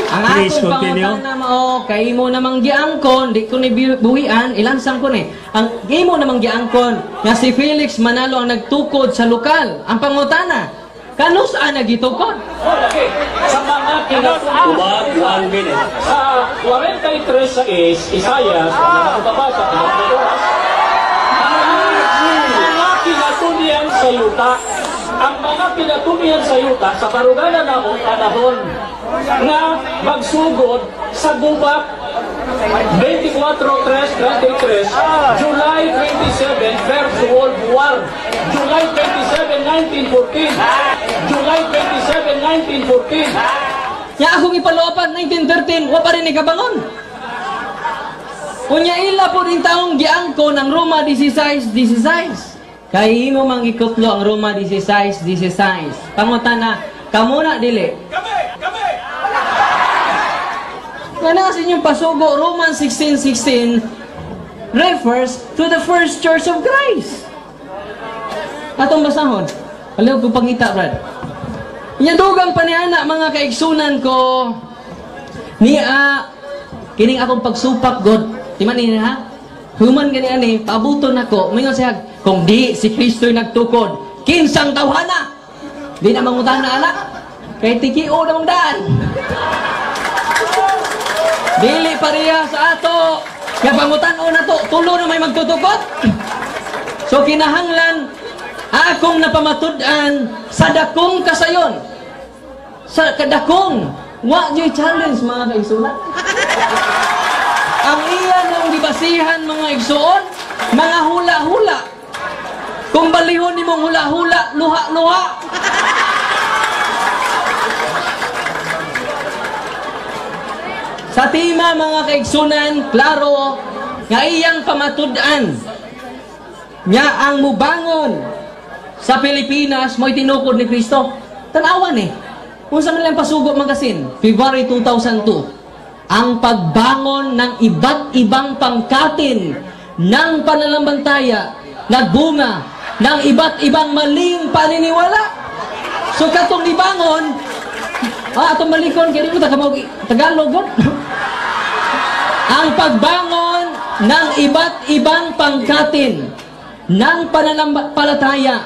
Ang Please akong continue. pangutana mao kay mo namang giangkon, di ko ni buhian, ilansang ko ni. Ang imo namang giangkon nga si Felix Manalo ang nagtukod sa lokal. Ang pangutana, kanus nagitukod? Okay. Sa mga kinatungkol Tubag, 1 minute. sa 43 sa Isaias, ang nakababasa ng mga pinatunian sa yuta. Ang mga pinatunian sa yuta sa baruganan na panahon na magsugod sa gubat 24-3-33, July 27, First World War, July 27, 1914, July 27, 1914. Nya akong ipaloopan 1913, wa pa rin ikabangon. Unya ila po rin taong giangko ng Roma 16. Kay imo mang ikutlo ang Roma 16. Pangutana, kamo na dili. Kana sa inyong pasugo, Romans 16:16 refers to the first church of Christ. Atong basahon. Aliw ko pangita, Brad. Inyadugang paniana mga kaigsunan ko kining akong pagsupak God. Timan ni ha? Human gani ani pabuton nako. Mingon siya kung di si Kristo'y nagtukod, kinsang tawhana. Di na mangutana anak. Kay tikio na mong daan. Dili pareha sa ato. Kaya pangutan-o na to, tulo na may magtutukot. So kinahanglan akong napamatud-an sa dakong kasayon. Sa kadakong, wa nyo'y challenge mga kaigsunan. Ang iyan ang dibasihan mga igsuon, mga hula-hula. Kung balihon ni mong hula-hula, luha-luha. Sa tima mga kaigsunan, klaro, nga iyang pamatud-an. Nga ang mubangon sa Pilipinas, mo'y tinukod ni Kristo. Tanawan eh. Kung saan lang pasugo magasin, February 2002, ang pagbangon ng iba't ibang pangkatin ng pananambantaya nagbunga ng iba't ibang maling paniniwala. So katong nibangon, atong malikon, kaya mo tagamog Tagalog, God. ang pagbangon ng iba't ibang pangkatin ng pananampalataya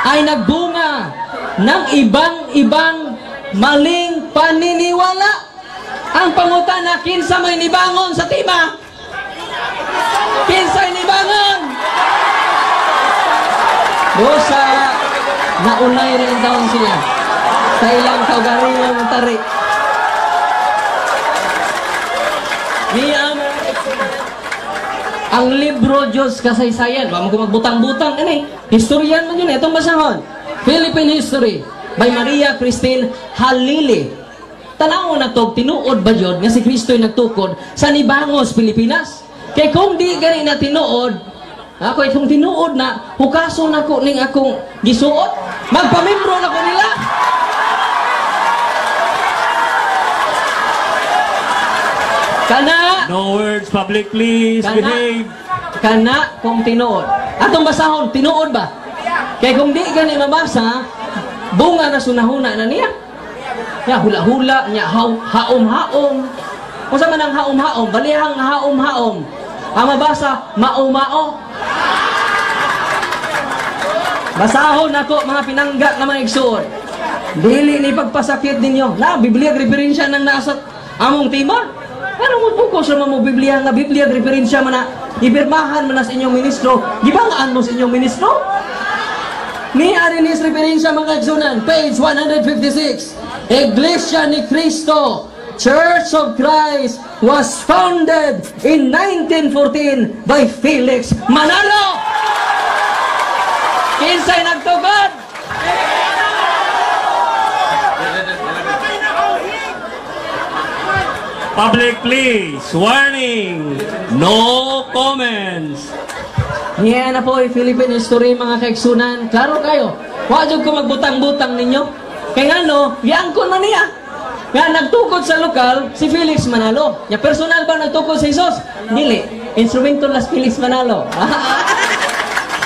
ay nagbunga ng ibang-ibang maling paniniwala. Ang pangutana, kinsa may nibangon sa tima? Kinsay nibangon? Dosa, naunay rin taon sila sa ilang kaugalingang tari. Ang libro Diyos kasaysayan, wala mo magbutang-butang, historian man yun, itong basahon. Philippine History by Maria Christine Halili. Tanaw na to, tinuod ba yun nga si Kristo'y nagtukod sa Nibangos, Pilipinas? Kaya kung di gani na tinuod, ako itong tinuod na, hukason ako ning akong gisuot, magpamimbro na ko nila. Kana, No words, public please, behave. kana kung tinuod. Atong basahon, tinuod ba? Kaya kung di gani mabasa, bunga na sunahuna na niya. Ya hula-hula, niya haom-haom. Kung sa man ang haom-haom, balihang haom-haom. Ang mabasa, mao-mao. Basahon ako mga pinangga na mga igsuon. Dili ni pagpasakit ninyo. Na, Biblia referensya ng nasa among timor. Ano mo focus naman mo Biblia nga Biblia referensya man na ibirmahan man na sa inyong ministro, gibangaan mo sa inyong ministro? Ni Arinis referensya mga igsunan, page 156. Iglesia ni Cristo, Church of Christ was founded in 1914 by Felix Manalo. Kinsay nagtugod? Public please, warning, no comments. Yan na po ay Philippine history mga kaigsunan. Klaro kayo, wag ko magbutang-butang ninyo. Kaya nga no, yangkon man niya. Nga nagtukod sa lokal, si Felix Manalo. Ya personal ba nagtukod sa Jesus? Dili. Instrumental las Felix Manalo.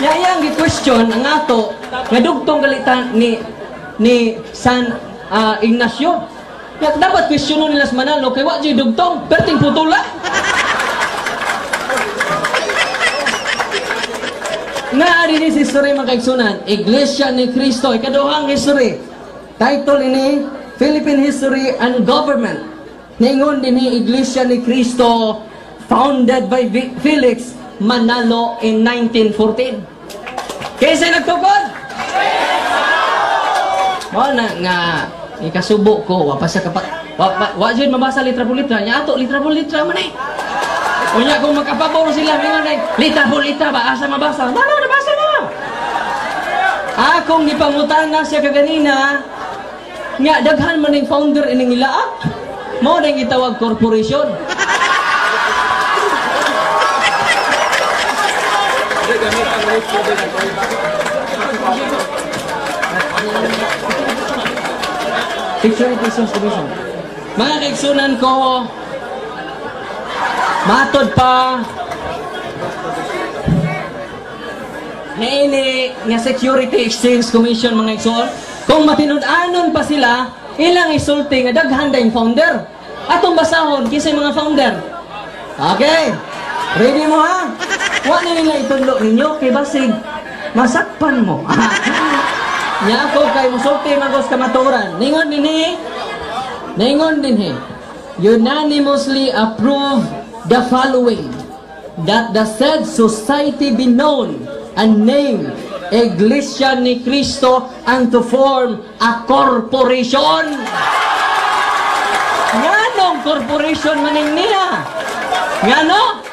Ya yang gi-question ang ato nga dugtong galitan ni San Ignacio. Ya dapat questionon nila sa Manalo kay wa jud dugtong perting putula. Nga rin is history mga kaigsunan, Iglesia ni Cristo, ikaduhang history. Title ini Philippine History and Government. Ningon din ni Iglesia ni Cristo, founded by Felix Manalo in 1914. Kaysa nagtukod? Wala nga, ikasubo ko, wapa sa kapat, wajud mabasa litra po litra, nya ato litra po litra man eh. Kunya kung magkapabor sila, mingon eh, litra po litra ba, asa mabasa? Mano, nabasa na! Akong gipangutana siya kaganina, nga daghan man yung founder ining ilaak, mo na yung itawag korporasyon. Security Resource Division. Mga kaigsunan ko, matod pa naini nga Security Exchange Commission mga igsoon, kung matinud-anon pa sila, ilang isulti nga daghan da yung founder. Atong basahon, kisay mga founder. Okay, ready mo ha? Wa na nila itudlo ninyo, kay basig masakpan mo. Nya ako kay musulti magos kamaturan. Ningon din he, unanimously approve the following, that the said society be known and named Iglesia ni Cristo and to form a corporation. Nganong corporation maning niya? Ngano?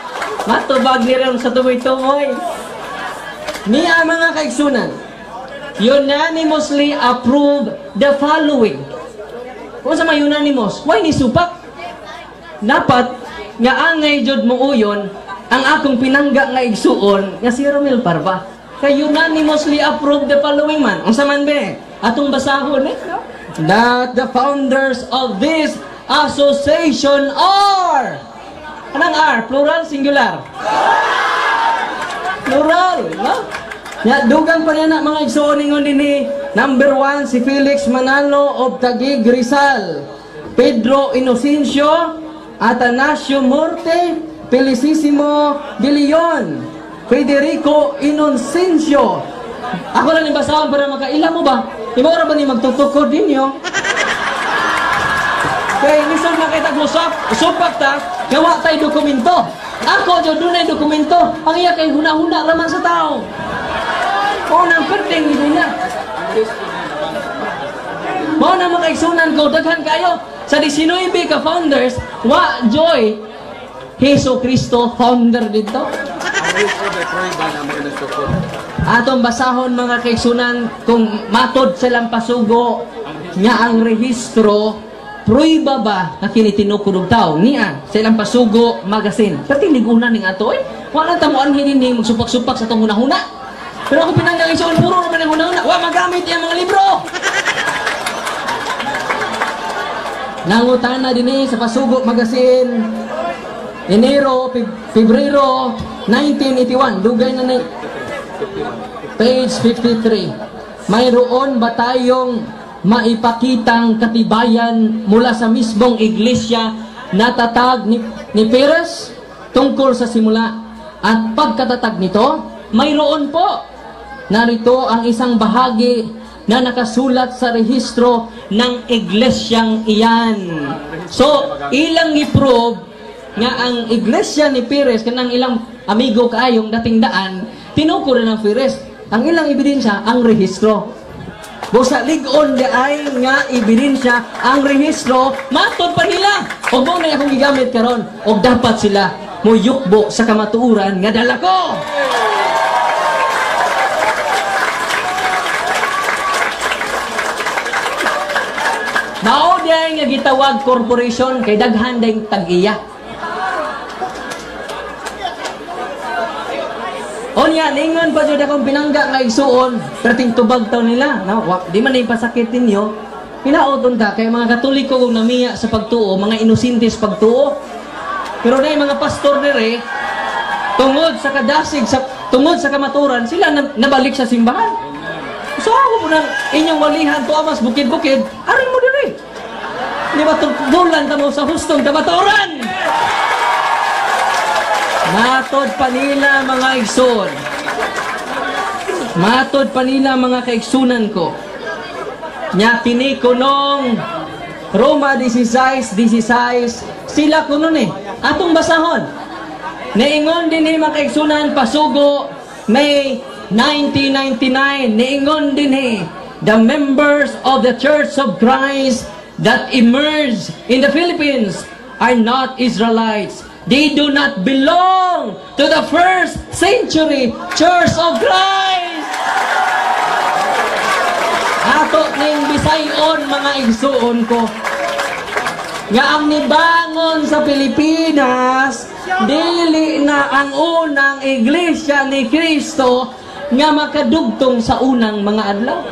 Matubag ni rin sa tumoy-tumoy. Niya mga kaigsunan, unanimously approve the following. Kung sa mga unanimous, why ni supak? Dapat nga angay jud mo uyon ang akong pinangga nga igsuon nga si Romel Parva. Kay unanimously approve the following man. Ang saman be, atong basahon eh. That the founders of this association are, anong are? Plural, singular? Plural, no? Ya, dugang pa niya na mga igsuon ningon din ni number 1 si Felix Manalo of Taguig Rizal, Pedro Inocencio Atanasio Morte, Felicissimo de Leon, Federico Inocencio. Ako lang ibasahan para makaila mo ba? Iba ra ba ni magtutukod ninyo? Kaya minsan nakita mo supak ta, gawa tayo dokumento. Ako dyan doon ay dokumento. Ang iya kay huna-huna raman sa tao. O nang perdeng ito na. Mo na mga igsunan ko, daghan kayo. Sa 19 ka founders, wa Joy, Heso Kristo, founder dito. Atong basahon mga kaigsunan, kung matod silang pasugo, nga ang rehistro, pruiba ba na kinitinukudog tao niya silang pasugo magazine. Kasi ligunan ning ato eh. Wala tamuan hindi magsupak-supak sa itong hunahuna. Pero ako pinanggang isoon, puro naman ang hunahuna. Wa magamit yung mga libro. Nangutana din eh sa pasugo magazine. Enero, Pebrero 1981. Dugay na na page 53. Mayroon ba tayong maipakitang katibayan mula sa mismong iglesia na tatag ni Perez tungkol sa simula at pagkatatag nito? Mayroon po. Narito ang isang bahagi na nakasulat sa rehistro ng iglesyang iyan. So, ilang i-prove nga ang iglesia ni Perez kanang ilang amigo kaayong dating daan, tinukuro ng Perez. Ang ilang ebidensya, ang rehistro. Busa ligon di ay nga ebidensya ang rehistro, matod pa nila. O mo na akong gigamit karon, o dapat sila muyukbo sa kamatuuran nga dala ko. Mao diay nga gitawag corporation kay daghan dayng tag-iya. Onya, ningon pa dyan akong pinangga nga igsuon, perting tubag taw nila. No? Di man na ipasakit ninyo. Pinauton ta, kay mga katoliko kung namiya sa pagtuo, mga inusintis pagtuo. Pero na mga pastor nire, tungod sa kadasig, tungod sa kamaturan, sila nabalik sa simbahan. So ako po nang inyong walihan, tuamas bukid-bukid, aring mo dire. Di ba tungkulan ta mo sa hustong kamaturan? Matod pa nila mga igsoon. Matod pa nila mga kaigsunan ko. Nya kini kunong Roma 16:16 sila kuno ni atong basahon. Niingon din ni mga kaigsunan pasugo May 1999. Niingon din ni the members of the Church of Christ that emerged in the Philippines are not Israelites. They do not belong to the first century Church of Christ. Ato ning bisayon mga igsuon ko. Nga ang nibangon sa Pilipinas, dili na ang unang iglesia ni Kristo nga makadugtong sa unang mga adlaw.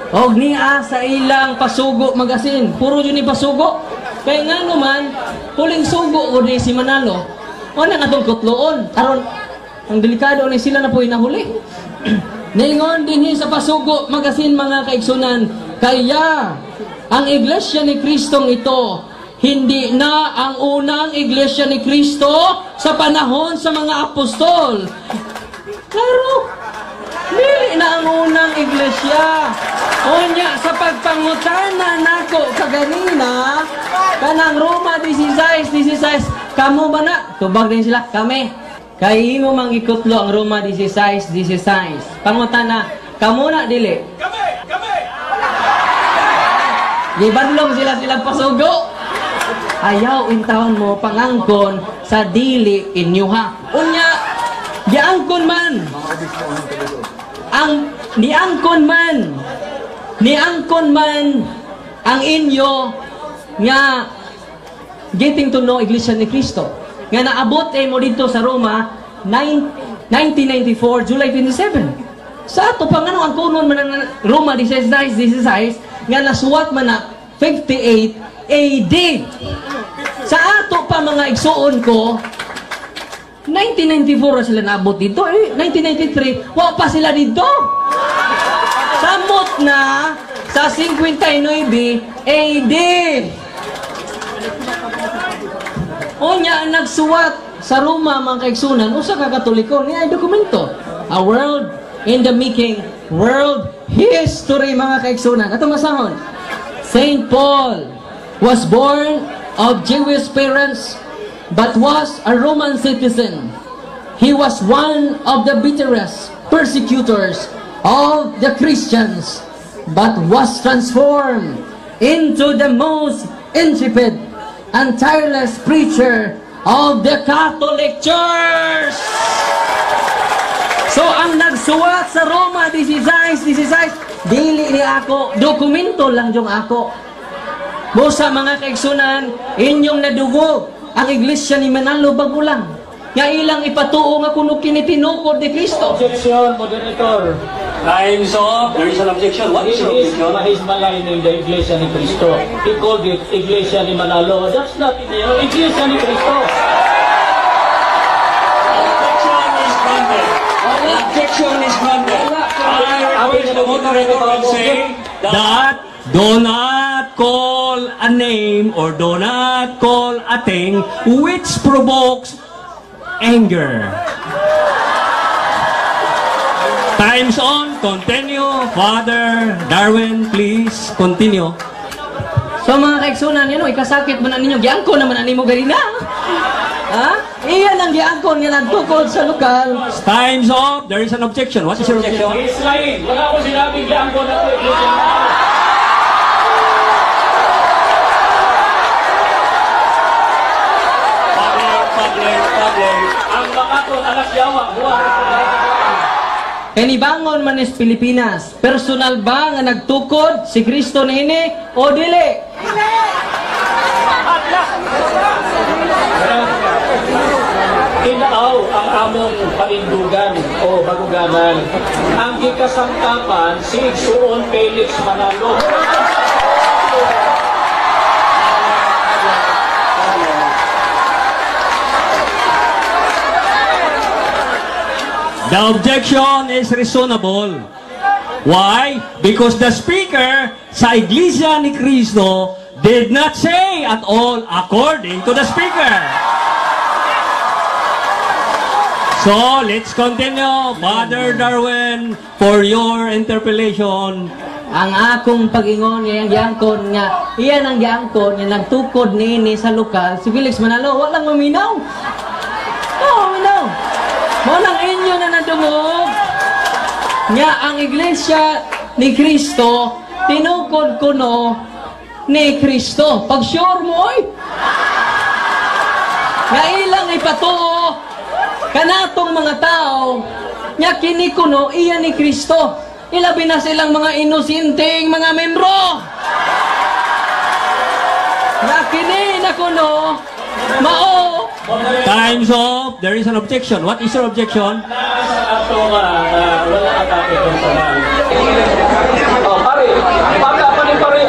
Og niya sa ilang pasugo magasin, puro yun ni pasugo. Kaya nga naman, huling sugo ko si Manalo, wala nga itong kutloon. Aron, ang delikado ni sila na po inahuli. Ningon din sa pasugo magasin mga kaigsunan, kaya ang iglesia ni Kristong ito, hindi na ang unang iglesia ni Kristo sa panahon sa mga apostol. Pero, dili na ang unang iglesia. Onya sa pagpangutana nako kaganina kanang Roma 16:16 kamo ba na? Tubag din sila kami. Kay imo mang ikutlo ang Roma 16:16. Pangutana, kamo na dili? Kami. Gibadlong sila pasugo. Ayaw intawon mo pangangkon sa dili inyo ha. Unya giangkon man. Ang niangkon man ang inyo nga getting to know Iglesia ni Cristo nga naabot mo dito sa Roma 1994 July 27. Sa ato pang ang kunon man ng Roma 16:16 nga nasuwat man na 58 AD. Sa ato pa mga igsuon ko 1994 sila naabot dito. 1993 wa pa sila dito. sa 59 AD. Unya nagsuwat sa Roma mga kaigsunan usa ka Katoliko niya dokumento. A World in the Making, World History mga kaigsunan. Ato masahon. Saint Paul was born of Jewish parents but was a Roman citizen. He was one of the bitterest persecutors of the Christians but was transformed into the most intrepid and tireless preacher of the Catholic Church. So ang nagsuwat sa Roma 16, dili ni ako, dokumento lang yung ako. Busa mga kaigsunan, inyong nadugog ang iglesia ni Manalo bago lang. Nga ilang ipatuo nga kuno kinitinukod ni Kristo. Objection, moderator. Time's up. There is an objection. What is your objection? He's maligning the Iglesia ni Cristo. He called it Iglesia ni Manalo. That's not Iglesia ni Cristo. Objection is granted. Objection is granted. I wish the moderator will say that do not call a name or do not call a thing which provokes anger. Time's on. Continue. Father Darwin, please continue. So mga kaigsunan, yan o, ikasakit man ninyo, giangkon naman ani mo ganina. Ha? Iyan ang giangkon nga nagtukod sa lokal. Time's up. There is an objection. What is your objection? He's lying. Wala ko sinabing liangko na ito. Iglesia ni Manalo. Public. Ang mga to, alas yawa. Buwan. Kanibangon man is Pilipinas. Personal ba nga nagtukod si Kristo nini o dili? Kinaaw ang among panindugan o baguganan. Ang gikasangkapan si Igsoon Felix Manalo. The objection is reasonable. Why? Because the speaker sa Iglesia ni Cristo did not say at all according to the speaker. So, let's continue. Father Darwin, for your interpellation. Ang akong pag-ingon nga giangkon nga iyan ang giangkon nga nagtukod nini sa lokal si Felix Manalo walang maminaw. Maminaw. Mo nang inyo na nadungog nga ang iglesia ni Kristo tinukod kuno ni Kristo. Pag sure mo oy. Nga ilang ipatuo kanatong mga tao nga kini kuno iyan ni Kristo. Ilabi na silang mga inosinteng mga membro. Nakini na kuno mao. Time's up. There is an objection. What is your objection? Ato nga, wala atake personal. Pare, pagka pa ni pare,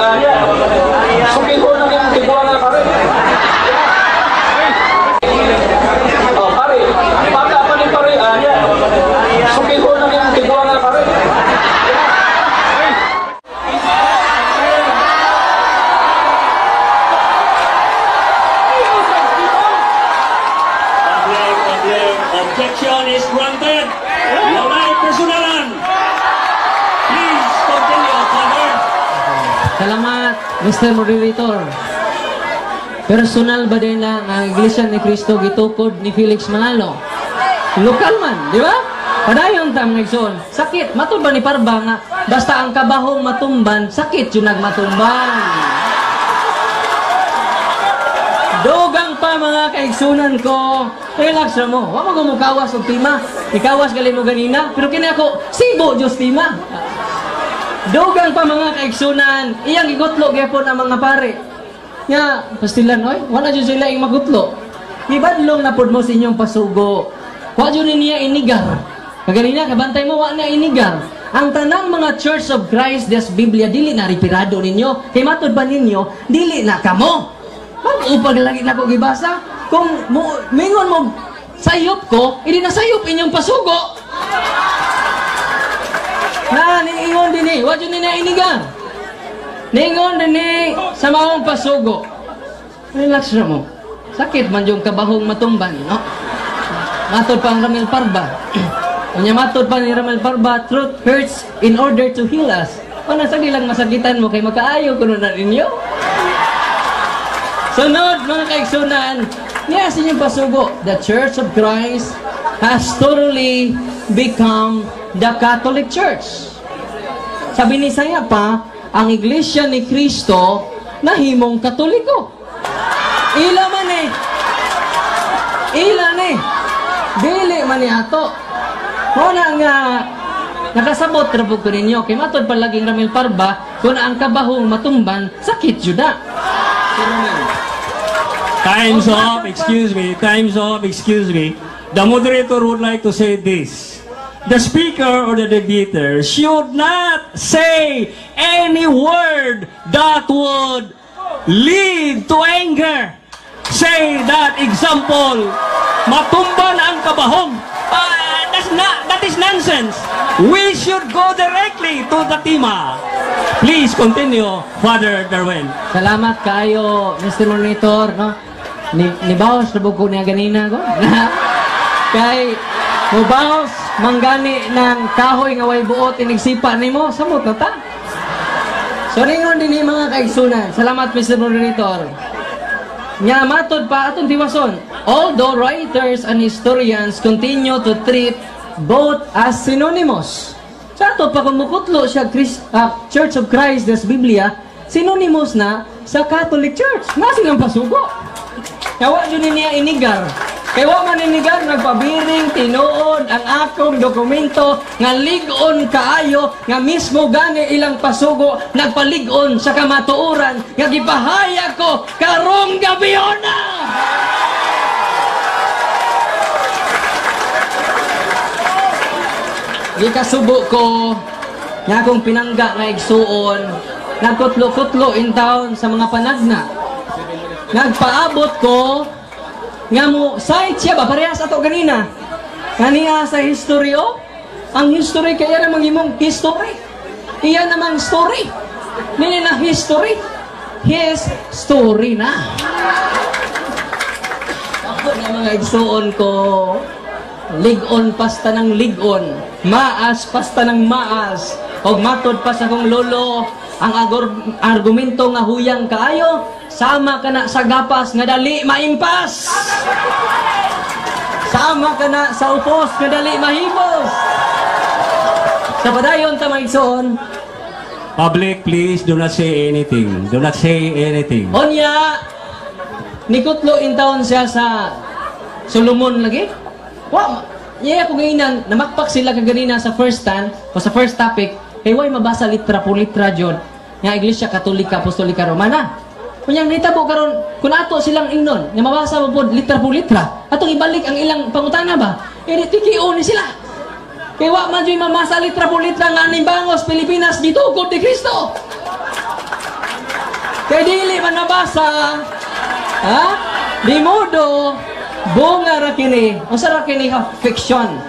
sukin ko na yung tibuan na pare. Pare, pagka pa ni pare, sukin ko na yung tibuan na pare. Objection is granted. Walay personalan. Please continue, Father. Salamat, Mr. Moderator. Personal ba din na ang Iglesia ni Cristo gitukod ni Felix Manalo? Lokal man, di ba? Padayon tam ngigsoon. Sakit, matud ba ni Parba nga basta ang kabahong matumban, sakit yun nagmatumban. Dogang pa mga kaigsunan ko. Relax na mo. Huwag mo mukawas og tima. Ikawas gali mo ganina. Pero kini ako, sibo Diyos tima. Dogang pa mga kaigsunan. Iyang igutlo gyapon ang mga pare. Nga, pastilan, oy, wala dyan sila yung magutlo. Ibadlong na pod mo sa inyong pasugo. Huwag dyan niya inigar. Kaganina, kabantay mo, wala niya inigar. Ang tanang mga Church of Christ des Biblia, dili na ripirado ninyo. Kay matod ba ninyo, dili na kamo. Mag-upag lagi na ko gibasa. Kung mingon mo sayop ko, hindi na sayop inyong pasugo. Na, niingon din eh. Huwag yun na inigan. Ningon din sa maong pasugo. Relax ra mo. Sakit man yung kabahong matumban, no? Matod pa ang Ramil Parba. Unya matod pa ni Ramil Parba, truth hurts in order to heal us. O nasa lang masakitan mo kay makaayo kuno na ninyo. Sunod mga kaigsunan, yes, inyong pasugo, the Church of Christ has totally become the Catholic Church. Sabi ni Saya pa, ang Iglesia ni Cristo nahimong Katoliko. Ila man eh. Ila ni. Dili man ni ato. Muna nga nakasabot ra pud ko ninyo kay matod palaging Ramil Parba kun ang kabahong matumban sakit jud na. Time's up, excuse me. Time's up, excuse me. The moderator would like to say this. The speaker or the debater should not say any word that would lead to anger. Say that example, matumban ang kabahong. That is nonsense. We should go directly to the tema. Please continue, Father Darwin. Salamat kayo, Mr. Monitor, no? Nibawas na buko niya ganina ko. Kay mubawas manggani ng kahoy nga way buot inigsipa nimo samot na ta. So ningon din mga kaigsunan. Salamat Mr. Monitor. Nya matod pa atong tiwason. Although writers and historians continue to treat both as synonymous. Sa ato pa kumukutlo siya Church of Christ des Biblia, synonymous na sa Catholic Church. Nasing ang pasugo. Kawa yun niya inigar. Kaya wa man inigar, nagpabiring, tinuod, ang akong dokumento, nga ligon kaayo, nga mismo gani ilang pasugo, nagpaligon sa kamatuuran, nga gipahayag ko, karong gabiona! Gikasubo ko, nga akong pinangga nga igsuon, nagkutlo-kutlo in town sa mga panagna. Nagpaabot ko, nga mo, site siya ba? Parehas ato ganina. Kaniya sa history, oh. Ang history, kaya namang imong history. Iyan namang story. Nini na history. His story na. Ako na mga igsuon ko, ligon pasta ng ligon, maas pasta ng maas, o matod pa sa kong lolo, ang argumento nga huyang kaayo, sama ka na sa gapas nga dali maimpas. Sama ka na sa upos nga dali mahibos. Sa padayon ta maigsoon. Public, please do not say anything. Do not say anything. Onya, nikutlo in town siya sa Solomon lagi. Wa, yeah, kung ganyan, namakpak sila kaganina sa first stand o sa first topic, kay way mabasa litra po litra John nga Iglesia Katolika Apostolika Romana. Kunyang nitabo karon kun ato silang ingnon nga mabasa mo pod litra po litra atong ibalik ang ilang pangutana ba tikio ni sila kay wa man joy mamasa litra po litra nga aning bangos Pilipinas gitukod ni Kristo kay dili man nabasa ha di modo bunga ra kini unsa ra kini fiction.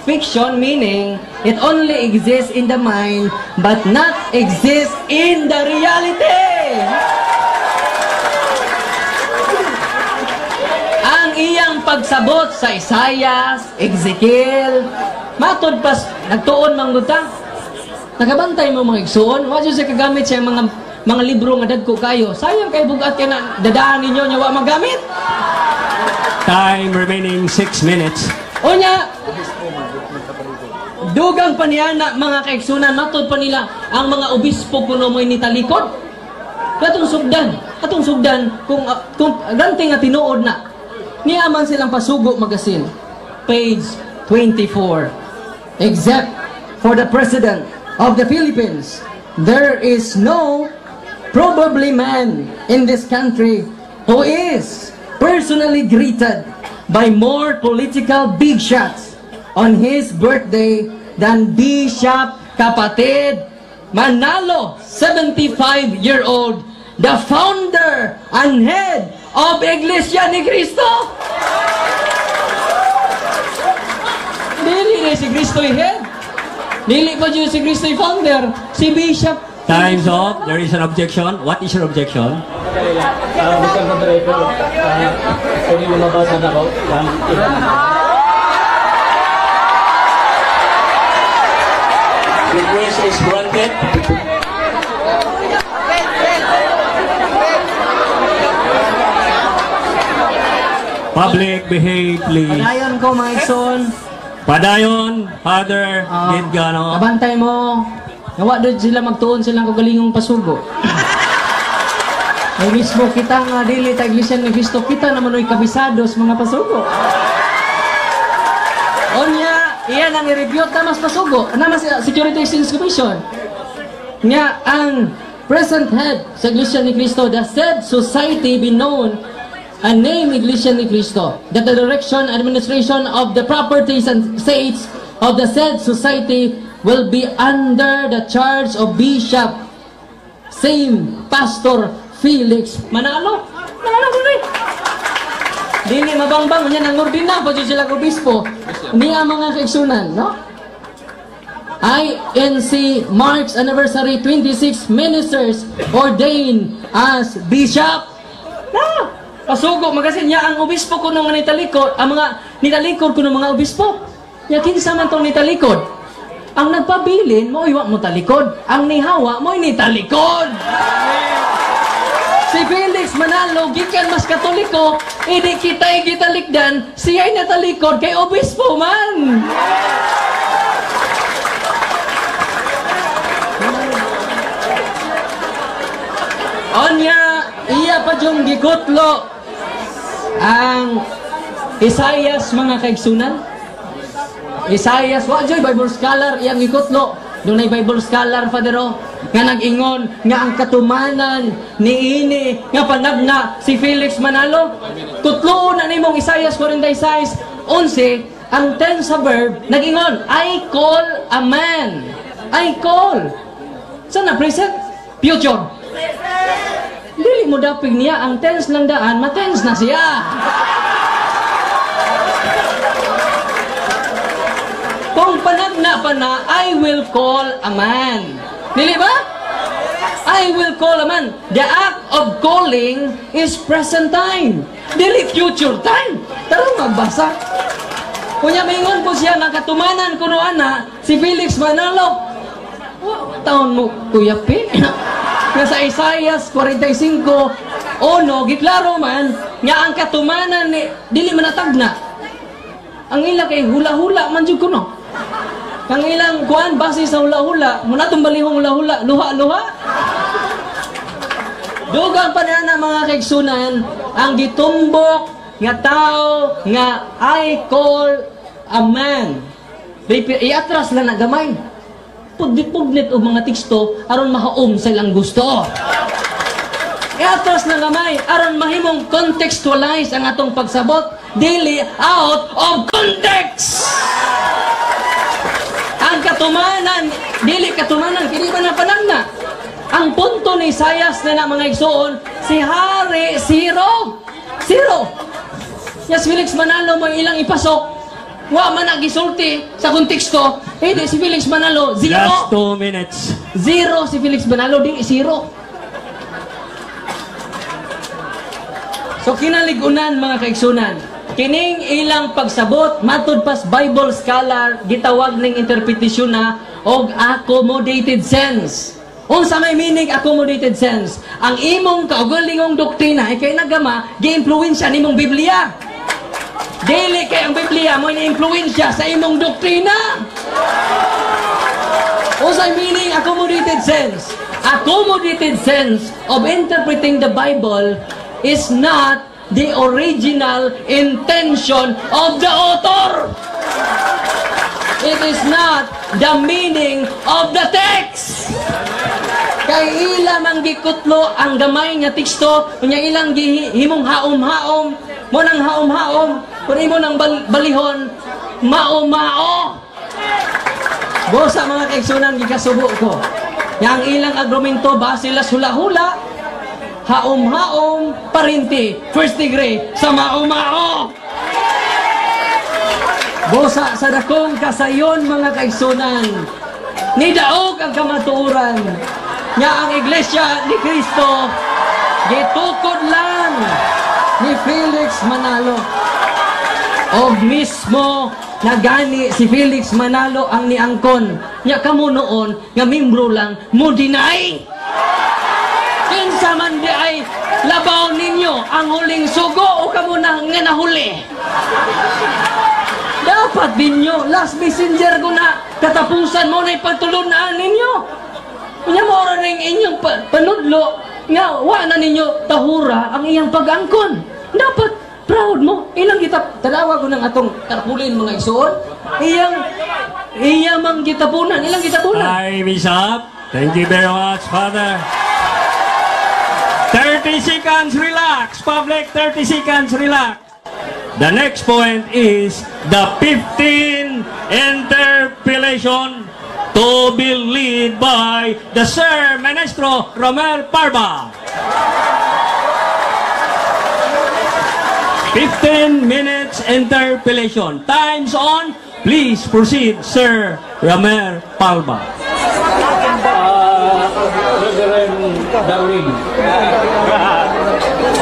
Fiction meaning it only exists in the mind but not exists in the reality. Ang iyang pagsabot sa Isaias, Ezekiel, matod pas nagtuon mangguta. Nagabantay mo mga igsuon, wa jud sa kagamit sa mga libro nga dagko kayo. Sayang kay bugat kay na dadaan ninyo nya wa magamit. Time remaining 6 minutes. Unya, dugang paniyana mga kaigsunan, matod pa nila ang mga obispo kuno mo'y nitalikod. Atong sugdan, kung ganti nga tinuod na, niyaman silang pasugo magasin. Page 24. Except for the President of the Philippines, there is no probably man in this country who is personally greeted by more political big shots on his birthday than Bishop Kapatid Manalo, 75-year-old, the founder and head of Iglesia ni Cristo. Dili si Cristo head. Dili pa dyan si Cristo founder. Si Bishop Time's up. There is an objection. What is your objection? Mr. Moderator, pwede mo mabasa na ako? Request is granted. Public, behave, please. Padayon ko, mga igsoon. Padayon, Father Gidgano. Abantay mo. Nawa doon sila magtuon silang kagalingong pasugo. Ay mismo kita nga dili ta Iglesia ni Cristo, kita naman oy kabisado sa mga pasugo. Onya, iyan ang i-review tamas pasugo. Namas Security Exchange Commission. Nga ang present head sa Iglesia ni Cristo, the said society be known and name Iglesia ni Cristo, that the direction and administration of the properties and estates of the said society will be under the charge of Bishop same Pastor Felix Manalo. Manalo rin. Dili mabangbang niya nang ordina pa sila obispo. Niya mga kaigsunan, no? INC marks anniversary 26 ministers ordained as bishop. No. Pasugo magasin niya ang obispo ko nung nitalikod, ang mga nitalikod ko ng mga obispo. Ya kinsa man tong nitalikod. Ang nagpabilin mo iwa mo talikod, ang nihawa mo nitalikod. Si Felix Manalo gikan mas Katoliko, hindi kita gitalikdan, siya ay natalikod kay obispo man. Onya, iya pa yung gikutlo ang Isaias mga kaigsunan. Isaias, wa joy Bible scholar iyang gikutlo. Dunay Bible scholar Fadero nga nag-ingon nga ang katumanan niini nga panagna si Felix Manalo. Kutlo na nimong Isaias 46:11 ang tense sa verb nag-ingon, I call a man. I call. Saan na present? Future. Dili mo dapig niya ang tense ng daan, matense na siya. Kung panagna pa na, I will call a man. Dili ba? I will call a man. The act of calling is present time. Dili future time. Tarong magbasa. Kunya maingon ko siya nga katumanan kuno ana si Felix Manalo. Taon mo Kuya P. Nga sa Isaias 45:1 giklaro man nga ang katumanan ni dili manatagna. Ang ila kay hula-hula man jud kuno. Kang ilang kuan base sa hula-hula, muna tong balihong hula-hula, luha-luha. Dugang pa na mga kaigsunan ang gitumbok nga tao nga I call a man. Iatras lang na gamay. Pudlit-pudlit o mga teksto aron mahaom sa ilang gusto. Iatras na gamay aron mahimong contextualize ang atong pagsabot, dili out of context. Ang katumanan, dili katumanan, kini ba na panagna? Ang punto ni Isaias na mga igsoon, si Hari, zero. Zero. Yes, Felix Manalo mo ilang ipasok. Wa man nagisulti sa konteksto. Hindi, si Felix Manalo, zero. Last 2 minutes. Zero si Felix Manalo, di zero. So kinaligunan mga kaigsunan. Kining ilang pagsabot matud pas Bible scholar gitawag ning interpretasyon na og accommodated sense. Unsa may meaning accommodated sense? Ang imong kaugalingong doktrina ay kay nagama gi-impluwensya nimong Biblia. Dili kay ang Biblia mo ni-impluwensya sa imong doktrina. Unsa meaning accommodated sense? Accommodated sense of interpreting the Bible is not the original intention of the author. It is not the meaning of the text. Kay ila man gikutlo ang gamay nga teksto, kunya ilang himong haom-haom, mo nang haom-haom, kun imo nang balihon, mao-mao. Bosa mga kaigsunan gikasubo ko. Yang ilang argumento base la hula-hula, haom-haom, parinti, first degree, sa mao-mao. Bosa sa dakong kasayon mga kaigsunan, nidaog ang kamatuoran. nga ang Iglesia ni Cristo gitukod lang ni Felix Manalo. O mismo nagani si Felix Manalo ang niangkon. Nya kamo noon nga membro lang mo deny. Kinsa man di ay labaw ninyo ang huling sugo o kamo na nga nahuli. Dapat ninyo last messenger ko na katapusan mo na ipagtulunan ninyo. Nya mo ra ning inyong panudlo nga wa na ninyo tahura ang iyang pag-angkon. Dapat proud mo. Ilang kita tanawa ko ng atong tarpulin mga igsoon. Iyang mang gitapunan. Ilang gitapunan. Hi, Bishop. Thank you very much, Father. 30 seconds, relax. Public, 30 seconds, relax. The next point is the 15 interpellation to be led by the Sir Ministro Romel Parva. 15 minutes interpellation. Time's on. Please proceed, Sir Romel Parva. Reverend Darwin,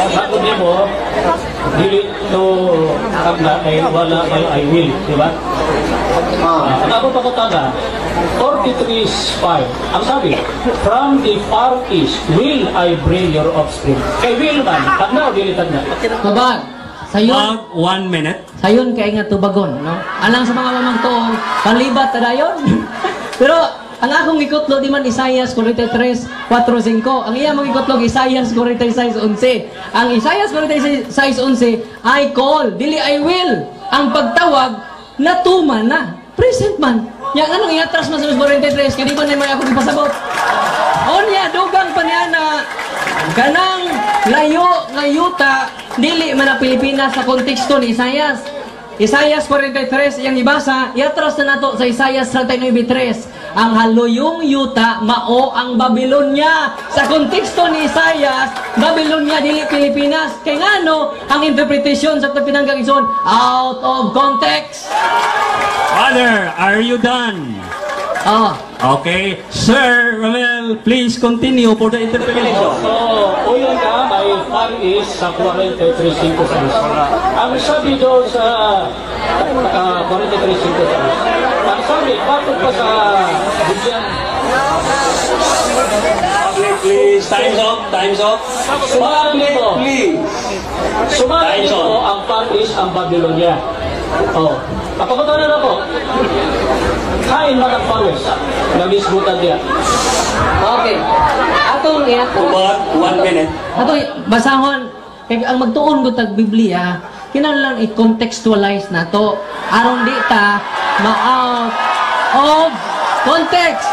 ako din mo, dili to kagna kay wala kay I will, di ba? Ang ako pakutaga, 43:5. Ang sabi, from the far east will I bring your offspring. Kay will man, kagna o dili kagna? Kabag. Sayon. Mag 1 minute. Sayon kay nga tubagon, no? Alang sa mga mamagtuon, panlibat ta dayon. Pero ang akong ikotlo di man Isaias 43:4-5. Ang iya mong ikotlo Isaias 46:11. Ang Isaias 46:11 I call, dili I will. Ang pagtawag natuman na. Present man. Yang anong iatras man sa 43 kay di man may ako ipasabot. Onya dugang pa niya na kanang layo ngayuta dili man ang Pilipinas sa konteksto ni Isaias. Isaias 43 yang ibasa, iatras na nato sa Isaias 39:3. Ang haluyong yuta mao ang Babylonia. Sa konteksto ni Isaias, Babylonia dili Pilipinas. Kay ngano ang interpretation sa pinanggang ison out of context. Father, are you done? Oh, Okay. Sir Romel, please continue for the interpellation. So, uyon ka, may far east sa 43:5. Ang sabi doon sa 43:5, ang sabi, bakit pa sa Biblia? Please, time's up, time's up. Sumabi mo, Please. sumabi mo ang far east ang Babylonia. Oh, papakutan na po. Kain man ang far west. Namisbutan niya. okay. Atong iatong About 1 minute. ato basahon kay ang magtuon ko tag Biblia kinahanglan i-contextualize nato aron di ta ma-out of context.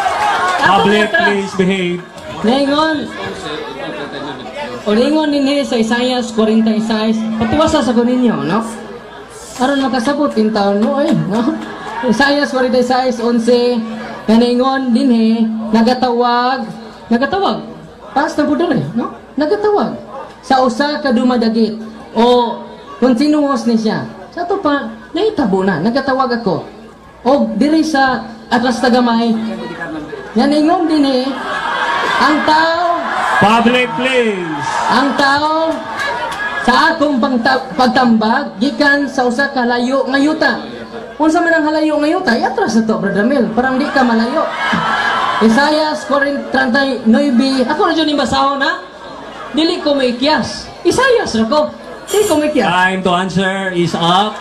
Public, please behave. Ningon. O ningon ninhi sa Isaias 46, patiwasa sa kuninyo, no? Aron makasabot in taon mo no? Isaias 46:11 naningon dinhi nagatawag. Taas na po doon no? Nagatawag sa usa ka dumadagit o kontinuos ni siya. Sa to pa nahitabo na nagatawag ako. O diri sa atlas tagamay naningon dinhi ang tao Public, please. ang tao sa akong pagtambag gikan sa usa ka layo nga yuta. Unsa man ang halayo nga yuta? Iatras na to, Brother Mel. Parang di ka malayo. Isaias 39. Ako na dyan yung basahon, ha? Dili ko may ikyas. Isaias na ko. Dili ko may ikyas. Time to answer is up.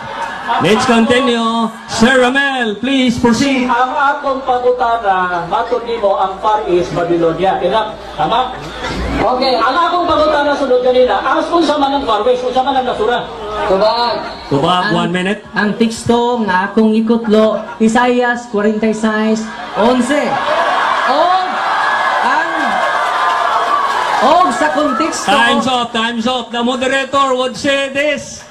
Let's continue. Sir Romel, please proceed. Ang akong pagutana, matod nimo ang far east Babylonia. Ina, tama? Okay, ang akong pagutana sunod kanina, ang unsa man ang far west, unsa man ang nasura. Tubag. Tubag, 1 minute. Ang teksto nga akong ikutlo, Isaias 46:11. Og sa konteksto. Time's up. The moderator would say this.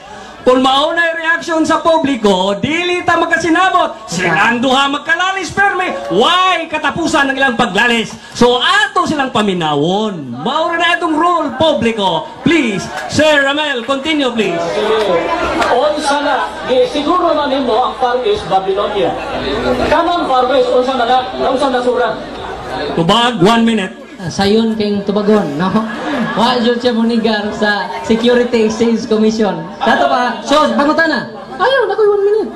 Kung mauna yung reaction sa publiko, dili ta magkasinabot. Silang duha magkalalis perme. Why katapusan ng ilang paglalis? So ato silang paminawon. Maura na itong rule, publiko. Please, Sir Romel, continue please. Unsa na, siguro man nimo ang far east Babylonia. Kanang far west, unsa na nasura. Tubag, 1 minute. sayon kayong tubagon, no? Wa jud siya munigar sa Security Exchange Commission. Dato pa, so pangutana. Ayaw na ko 1 minute.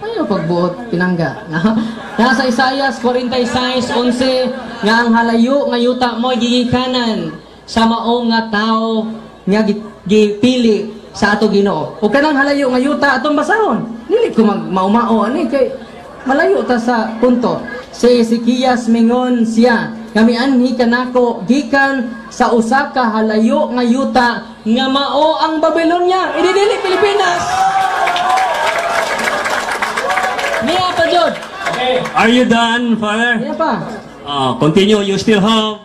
Ayaw pagbuot pinangga. No? Nasa Isaias 46:11 nga ang halayo nga yuta mo gigikanan sa mao nga tao nga gipili sa ato Ginoo. O kanang halayo nga yuta atong basahon. Dili ko maumao ani kay malayo ta sa punto. Si Ezekias mingon siya, kami anhi kanako gikan sa usa ka halayo nga yuta nga mao ang Babylonia. Ididili Pilipinas. Niya pa jud. Okay. Are you done, Father? Niya pa. Continue. You still have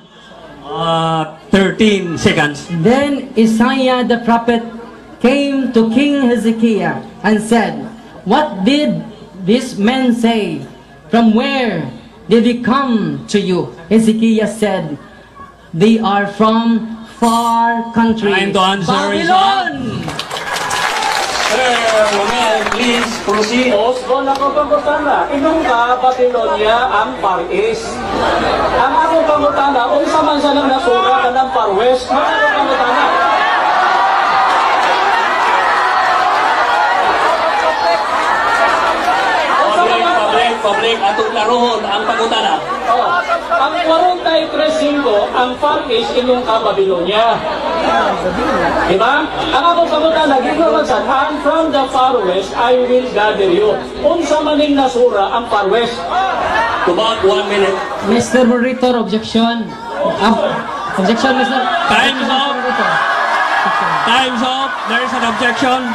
13 seconds. Then Isaiah the prophet came to King Hezekiah and said, "What did this man say? From where did he come to you?" Hezekiah said, "They are from far country, Time to answer, Babylon." Sir Romel, please proceed. Osborne ako pangutana, inong ka Babylonia ang Far East. Ang ako pangutana, unsa man sa nang nasura ka ng Far West, ano pangutana? Public, atong laruhon ang pagutana. Oh, ang 43.5 ang Far East inyong ka Babylonia. Diba? Ang ako pangutana, ginoon and from the Far West I will gather you. Unsa maning nasura ang Far West? About 1 minute. Mr. Monitor, objection. Objection, Mr. Time's up. Time's up. There is an objection.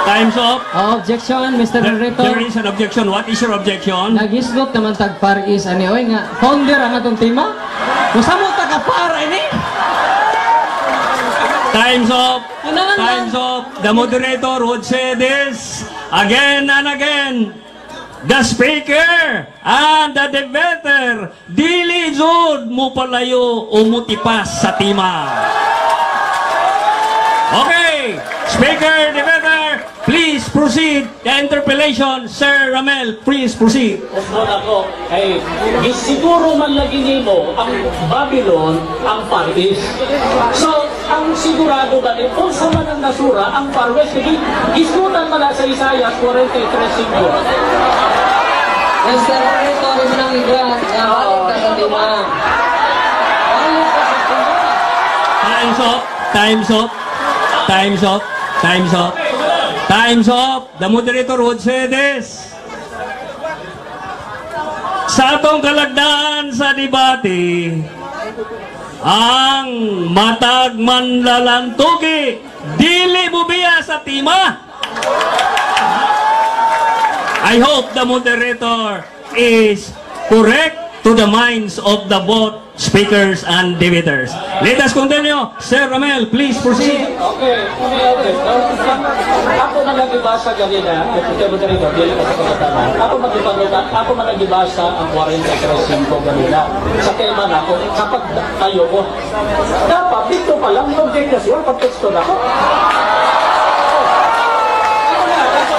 Time's up. Objection, Mr. There Monitor. is an objection. What is your objection? Nagisgot naman tag Far East ani oy nga founder ang atong tema. Usamo ta ka par ini. Time's up. Ano? Time's up. The moderator would say this again and again. The speaker and the debater dili jud mo palayo o mutipas sa tima. Okay, speaker, debater, please proceed. The interpellation, Sir Ramel, please proceed. Osborne ako, ay siguro man lagi nimo ang Babylon ang Far East. So, ang sigurado ba din, kung sa man ang nasura ang Far West, isutan man na sa Isaiah 43:5. Mr. Monitor, imo nang igat. Balik ka sa tema. Balik ka sa tema. Time's up. Time's up. Time's up. Time's up. Time's up. The moderator would say this. Sa atong kalagdaan sa debate, ang matag manlalantugi, dili bubiya sa tima. I hope the moderator is correct to the minds of the both speakers and debaters. Let us continue. Sir Ramel, please proceed. Okay. Ako man nagbasa ganina, ako man nagbasa ang 43.5 ganina. Sa tema na ako, kapag tayo ko, dapat dito pa lang yung deklarasyon, pag-texto na ako.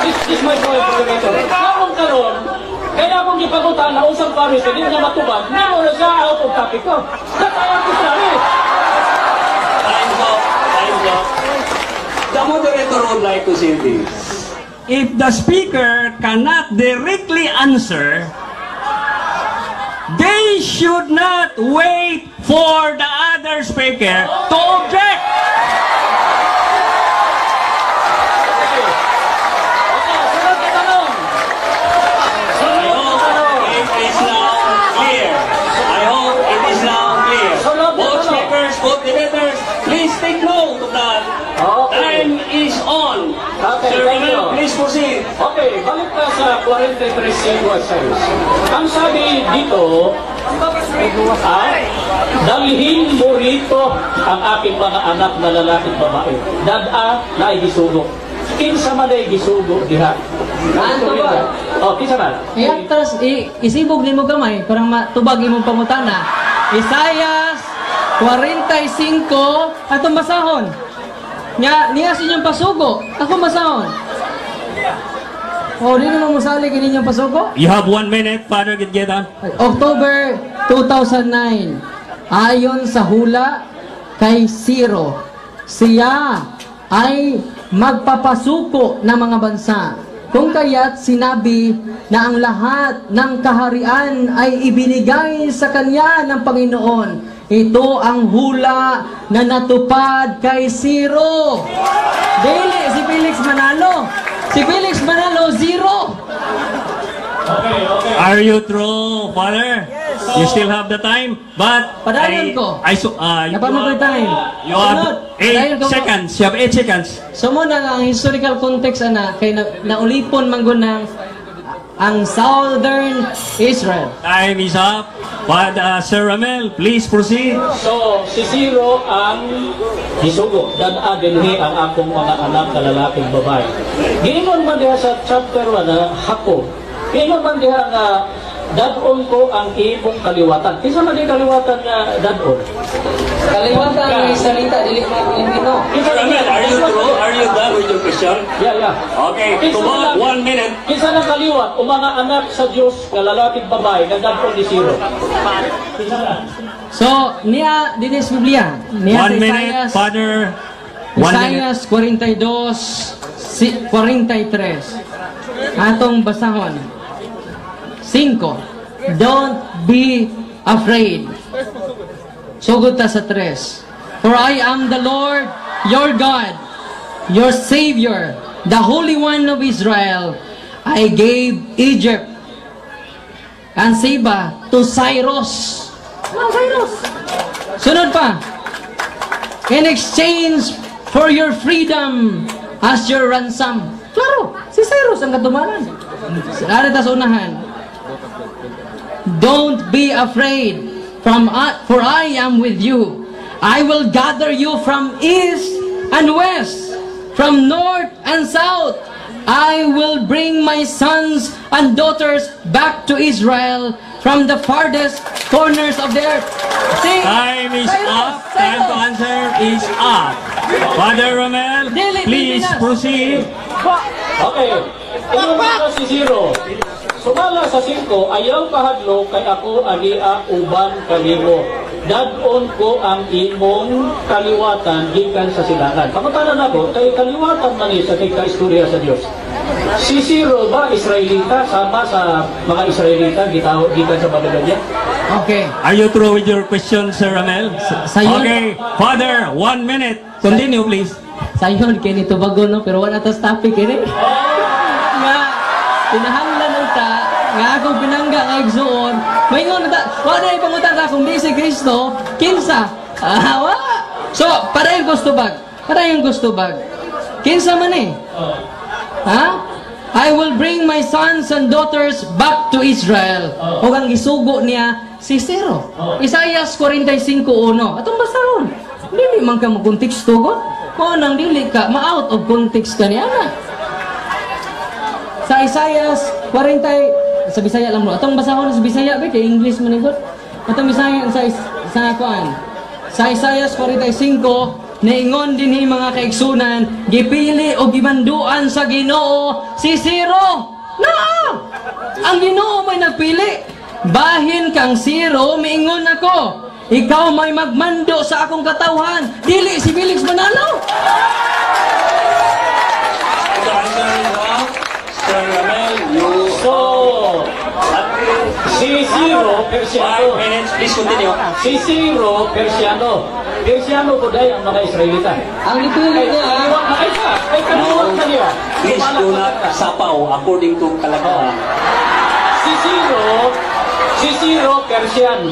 This is my point, moderator. Kapag karoon, kaya akong ipagutan na usang Paris, hindi niya matubag, meron na siya out of topic ko. Natayang ko siya rin. Time's up. Time's up. The moderator would like to say this. If the speaker cannot directly answer, they should not wait for the other speaker to object. Both debaters, please take note of that. Okay. Time is on. Okay, Sir thank you. Romel, please proceed. Okay, balik ka sa 43.5. Ang sabi dito, dalhin mo rito ang aking mga anak na lalaki at babae. Dada na igisugo. Kinsa man ay gisugo diha. Ano ba? Oh, kinsa man? Kaya tras isibog nimo gamay para matubag imong pangutana. Isaiah 45 atong basahon. Niya sa inyong pasugo. Ako basahon. O, di naman musali kini niyang pasuko? You have 1 minute, Father Gitgeta. October 2009, ayon sa hula kay Ciro, siya ay magpapasuko ng mga bansa. Kung kaya't sinabi na ang lahat ng kaharian ay ibinigay sa kanya ng Panginoon. Ito ang hula na natupad kay Ciro. Dili, si Felix Manalo. Si Felix Manalo, 0. Okay, okay. Are you true, Father? You still have the time, but Padayon ko. Napanood ko time. You have Sunod. Padayon 8 ko. seconds. You have 8 seconds. So muna nga, ang historical context ana kay naulipon man gud ng ang Southern Israel. Time is up. But Sir Ramel, please proceed. So, si Ciro ang hisugo. Dadadinhi ang akong mga anak na lalaking babae. Giingon man diha sa chapter 1 na hako. Giingon man diha nga dadon ko ang imong kaliwatan. Kinsa man di kaliwatan nga dadon? Kaliwatan ang salita dili mga Pilipino. Kinsa Sir Ramel, are you through? Are you done with your question? Yeah. Okay, Kinsa Tubag, lang- 1 minute. Kinsa nang kaliwat o mga anak sa Dios nga lalaking babae nga dadon ni Ciro? Kinsa lang? So, niya din sa Biblia. Niya 1 sa minute, Isaias, Father. 1 minute. Isaias 42, 43. Atong basahon. 5. Don't be afraid. Sugod ta sa 3. For I am the Lord, your God, your Savior, the Holy One of Israel. I gave Egypt and Seba to Cyrus. Cyrus. Sunod pa. In exchange for your freedom as your ransom. Klaro, si Cyrus ang katumanan. Narita sa unahan. Don't be afraid, for I am with you. I will gather you from east and west, from north and south. I will bring my sons and daughters back to Israel from the farthest corners of the earth. See? Time is Cyrus, up. Time to Cyrus. answer is up. Father Ramel, Dili, please Pilipinas. proceed. Okay. Ingon na si Ciro. Sumala sa 5, ayaw kahadlo kay ako alia uban kanimo. Dadon ko ang imong kaliwatan gikan sa silangan. Pagkatanan ako, kay kaliwatan man sa kay kaistorya sa Dios. Si Ciro ba Israelita sama sa mga Israelita gikan sa Babylonia? Okay. Are you through with your question, Sir Ramel? Sayon. Okay, Father, 1 minute. Continue, please. Sayon kini Tobago no, pero wala tas topic kini. Nga pinahanglan ta nga akong pinangga nga igsuon. Maingon ta, wala ipangutang ka kung di si Kristo, kinsa? Wa. So, para yung gusto bag. Para yung gusto bag. Kinsa man eh? Ha? I will bring my sons and daughters back to Israel. O ang isugo niya si Ciro. Isaias 45:1. Atong basahon. Dili man ka mo konteksto ko. Kung nang dili ka, ma-out of context ka niya na. Sa Isaias 40, sa Bisaya lang mo. Atong basahon sa Bisaya ba kay English man igod. Atong Bisaya sa kuan. Sa Isaias 45, niingon dinhi mga kaigsunan, gipili o gimanduan sa Ginoo si Ciro. Na! Ang Ginoo may nagpili. Bahin kang Ciro, miingon ako. Ikaw may magmando sa akong katawhan. Dili si Felix Manalo. The answer is up. Sir Ramel, you... So, si Ciro Persiano. 5 minutes, please continue. Si Ciro Persiano. Persiano ko dahil ang mga Israelita. Ang ipili niya, Kaliwat na kayo sa. Ay, kaliwat na niya. Please do not sapaw according to kalagayan. Si Ciro Persian.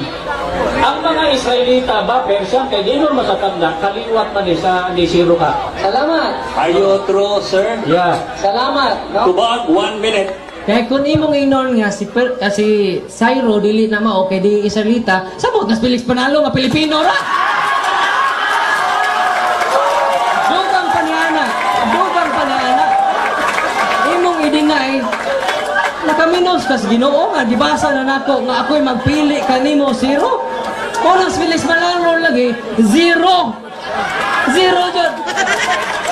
Ang mga Israelita ba Persian? Kaya di mo masatanda. Kaliwat na ni Ciro ka. salamat. Are you true, sir? Yeah. Salamat. No? Tubag, 1 minute. Kaya kung imong inon nga si Ciro dili na mao kay di Israelita, sabot na si Felix Panalo nga Pilipino ra. Dugang paniana. Imong i-deny nakaminos kas Ginoo nga gibasa na nako nga ako'y magpili kanimo Ciro. Kung si Felix Panalo lagi 0. 0 jud.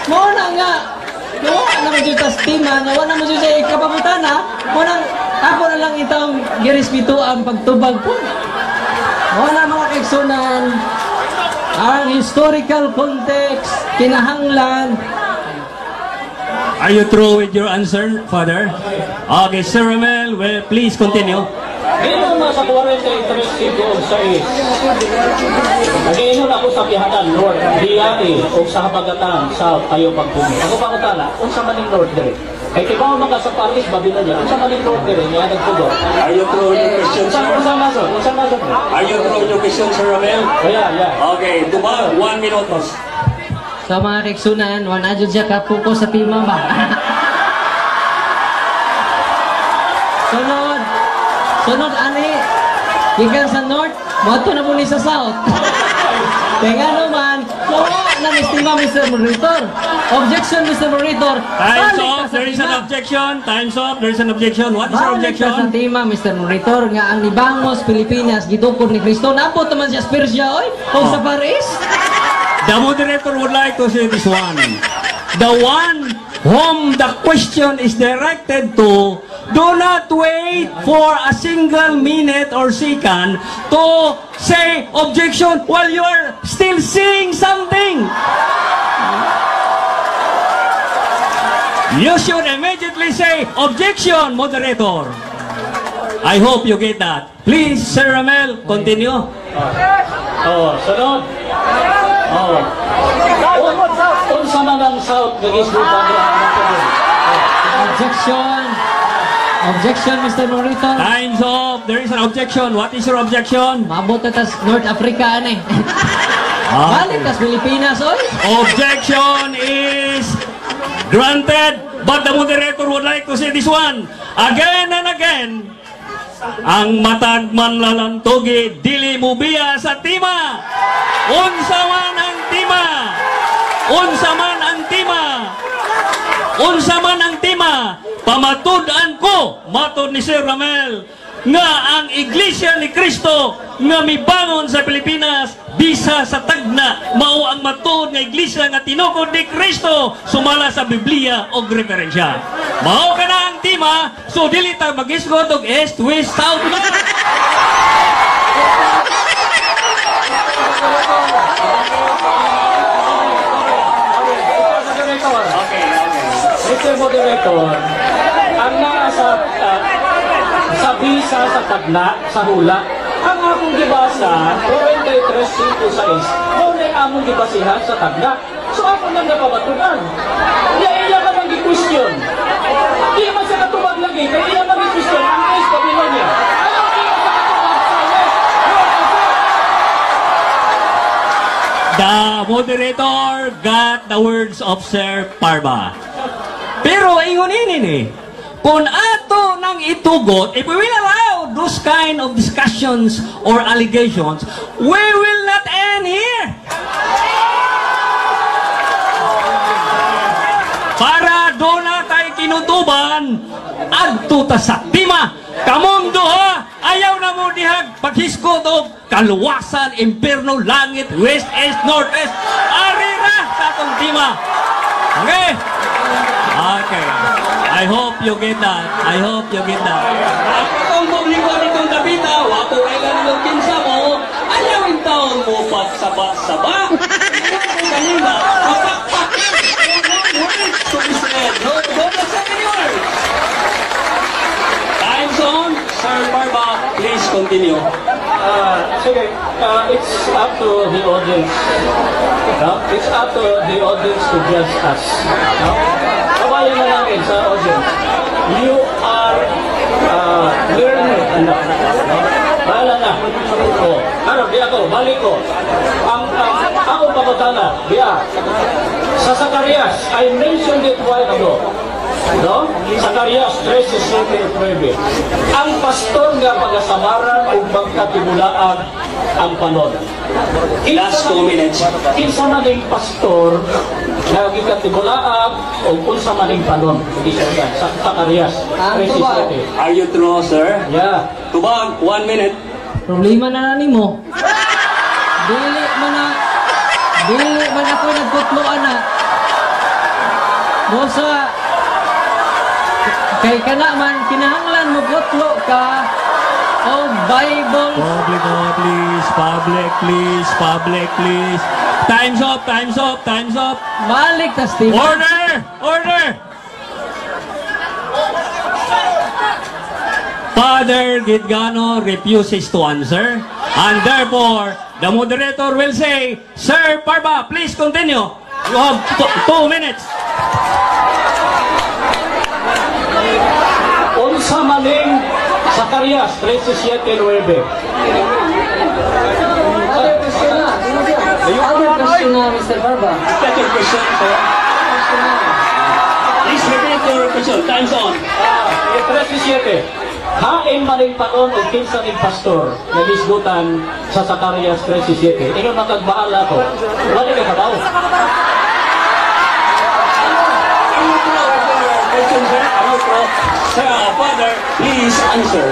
Mo na nga Wala naman dyan sa stima, wala naman dyan sa kapabutana. Munang, ako na lang itong girespeto ang pagtubag po. Wala mga kaigsunan, ang historical context, kinahanglan. Are you through with your answer, Father? Okay, Sir Ramel, well, please continue. Dito na sa 43 doon sa is. Nag-iinon ako sa Bihatan, North, Diati, o sa Habagatan, South, tayo pagpumi. Ako pa kutala, kung sa maning North dire. Ay tibaw mga sa Paris, Babylonia, kung sa maning North dire, niya nagpugo. Are you through with your question, sir? Kung saan masok? Are you through with your question, Sir Ramel? Yeah. Okay, tubag, 1 minutos. Sa mga kaigsunan, wala dyan siya kapuko sa tima ba? Sunod, ani, ikan sa North, mato na muli sa South. Kaya naman, wala na estima, Mr. Moderator. Objection, Mr. Moderator. Time's off, there is an objection. Time's off, there is an objection. What is your Balik ka sa objection? tema, Mr. Moderator, nga ang Libangos, Pilipinas, gitukod ni Cristo. Napot naman siya sa Persia, oy, o sa Paris. The moderator would like to say this one. The one whom the question is directed to, do not wait for a single minute or second to say objection while you are still saying something. You should immediately say objection, moderator. I hope you get that. Please, Sir Ramel, continue. Sunod. Kung sa mga South, nag-isbutan Objection, Mr. Moderator. Time's up. There is an objection. What is your objection? Mabot na tas North Africa, ano eh. Balik tas Pilipinas, oy. Objection is granted, but the moderator would like to say this one. Again and again, ang matag man lalantogi, dili mo biya sa tima. Unsa man ang tima. Unsa man ang tima. Unsa man ang tima. Pamatud-an ko, matod ni Sir Ramel, nga ang Iglesia ni Cristo nga mibangon sa Pilipinas bisa sa tagna mao ang matud nga iglesia nga tinukod ni Cristo sumala sa Biblia og referensya. Mao kana ang tima, so dili ta magisgot og east, west, south, north. Mr. Moderator, ang nasa sa bisa sa tagna, sa hula, ang akong gibasa, 43:5-6, muna among gibasihan sa tagna. So ako nang napabatunan. Iya ka mang gi-question. Iya man sa katubag lagi, kaya iya man gi-question, ang is Babylonia. Ayaw iya sa katubag. The moderator got the words of Sir Parba. Pero ingunin ini, kung ato nang itugot, if we will allow those kind of discussions or allegations, we will not end here. Para doon na tayo kinutuban, adto ta sa tima. Kamong duha, ayaw na mo dihag paghiskot o kaluwasan, imperno, langit, west, east, north, west. Ari na sa atong tima. Okay? Okay. I hope you get that. I hope you get that. Akong publiko nitong Davita, wapo kailan yung kinsa mo, ayawin taon mo pagsaba-saba. Kanina, kapakpak. Time's on. Sir Barba, please continue. Sige, it's up to the audience. It's up to the audience to judge us. Kabayan na namin sa audience. You are learning. Bahala na. Ano, biya ko, balik ko. Ako pagkatala, biya. Sa Zacarias, I mentioned it a while ago. No? Zacarias 13:9. Ang pastor nga pagasamaran ug pagkatibulaan ang panon. Last 2 minutes. Kinsa man ning pastor nga gikatibulaan ug unsa man ning panon. Sa Zacarias 13:9. Are you through, sir? Yeah. Tubag, 1 minute. Problema na nimo. Dili man ako nagkutloan na. Busa, kay kana man, kinahanglan mo gutlo ka o Bible. Public, please. Public, please. Public, please. Time's up, time's up, time's up. Balik ta, Steve. Order! Order! Father Gitgano refuses to answer, and therefore, the moderator will say, Sir Parba, please continue. You have 2 minutes. Unsa maning Zacarias 13:7-9. Other question na. Other question na, Mr. Barba. Second question, sir. Please repeat your question. Time's on. 13:7. Hain maning panon o kinsa ning pastor nga gisgutan sa Zacarias 13:7. Ingon matagbaala ko. Wala ka daw. Question, sir. Are you pro? Sir, Father, please answer.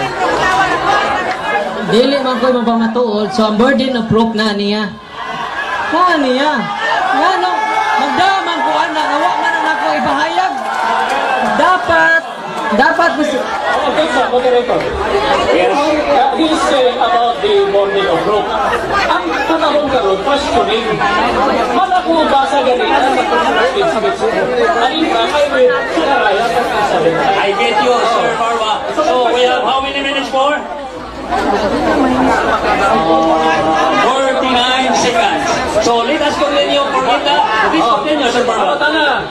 Dili man ko'y mapamatuod, so ang burden of proof na niya. Na niya. Nga no, magdaman ko anak, nawa man na ako ipahayag. Dapat Mr. Okay, sir, moderator. This is about the morning of rope. Ang panahon karon questioning. Mana ko basa ganito sa speech. Alin ba kay Zacarias I get you, Sir Barba. So, we have how many minutes more? 49 seconds. So, let us continue for Rita. Please continue, Sir Barba. Tana.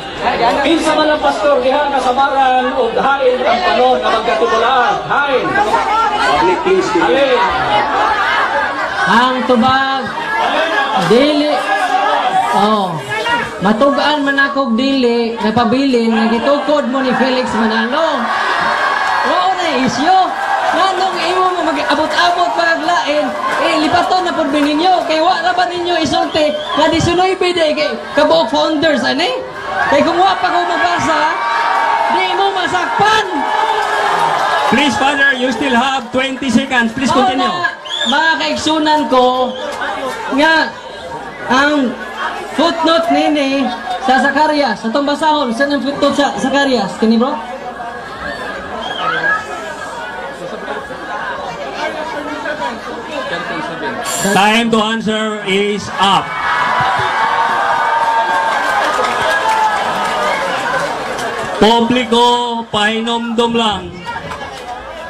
Kinsa man ang pastor diha kasamaran og hain ang panon nga magkatibulaan. Hain. Public, please. Alin. Ang tubag, dili, matugaan man akong dili, napabilin, nagitukod mo ni Felix Manalo. Oo na isyo. Nanong imo mo mag-abot-abot paglain, lipaton na po ninyo, kay wala ba ninyo isulti, nga di sunoy pide, kay kabuok founders, ani? Kay kung wala pa ko mabasa, di mo masakpan. Please, Father, you still have 20 seconds. Please continue. Mga kaigsunan ko, nga, ang footnote nini sa Zacarias, sa itong basahon, saan ang footnote sa Zacarias? Kini bro? Time to answer is up. Publiko, pahinomdom lang.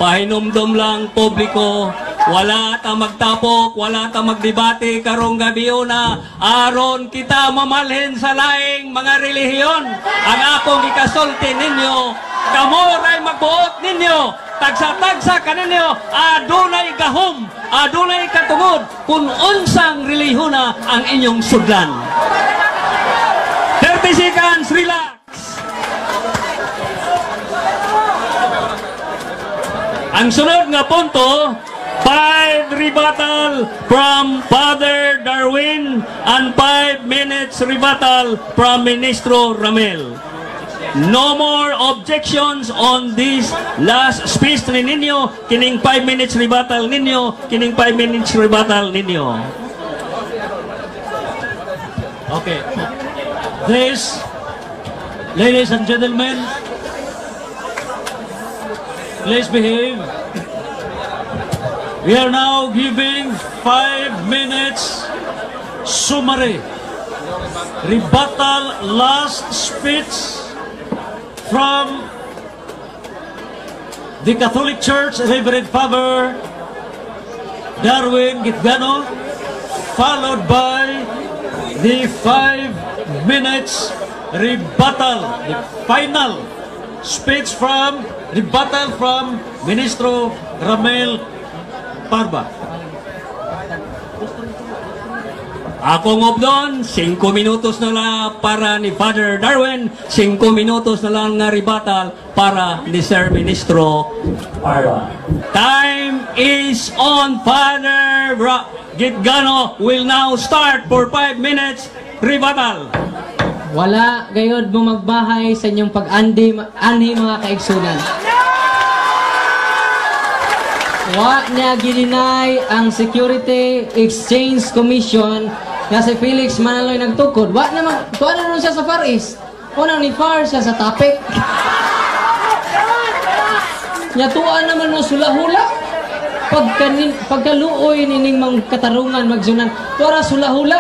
Pahinomdom lang, publiko. Wala ta magtapok, wala ta magdebate karong gabiyo na aron kita mamalhin sa laing mga relihiyon. Ang akong ikasulti ninyo, kamoray magbuot ninyo, tagsa-tagsa kaninyo, adunay gahom, adunay katungod, kung unsang relihiyon na ang inyong sudlan. 30 seconds, relax. Ang sunod nga punto, 5 rebuttal from Father Darwin and 5 minutes rebuttal from Ministro Ramel. No more objections on this last speech ni ninyo. Kining 5 minutes rebuttal ninyo. Kining 5 minutes rebuttal ninyo. Okay. This, ladies and gentlemen, please behave. We are now giving 5 minutes summary, rebuttal, last speech from the Catholic Church, Reverend Father Darwin Gitgano, followed by the 5 minutes rebuttal, the final speech from rebuttal from Ministro Ramel Parba. Akong obdon, 5 minutos na lang para ni Father Darwin, 5 minutos na lang nga rebuttal para ni Sir Ministro Parba. Time is on. Father Gitgano will now start for 5 minutes rebuttal. Wala gayod mo magbahay sa inyong pag-andi mga kaigsunan. Wa niya gilinay ang Security Exchange Commission nga si Felix Manaloy nagtukod. Wa naman, tuwa na nun siya sa Far East. Unang ni Far siya sa topic. Nyatuan naman mo sulahula. Pagkaluoy nining mga katarungan magsunan. Tora sulahula.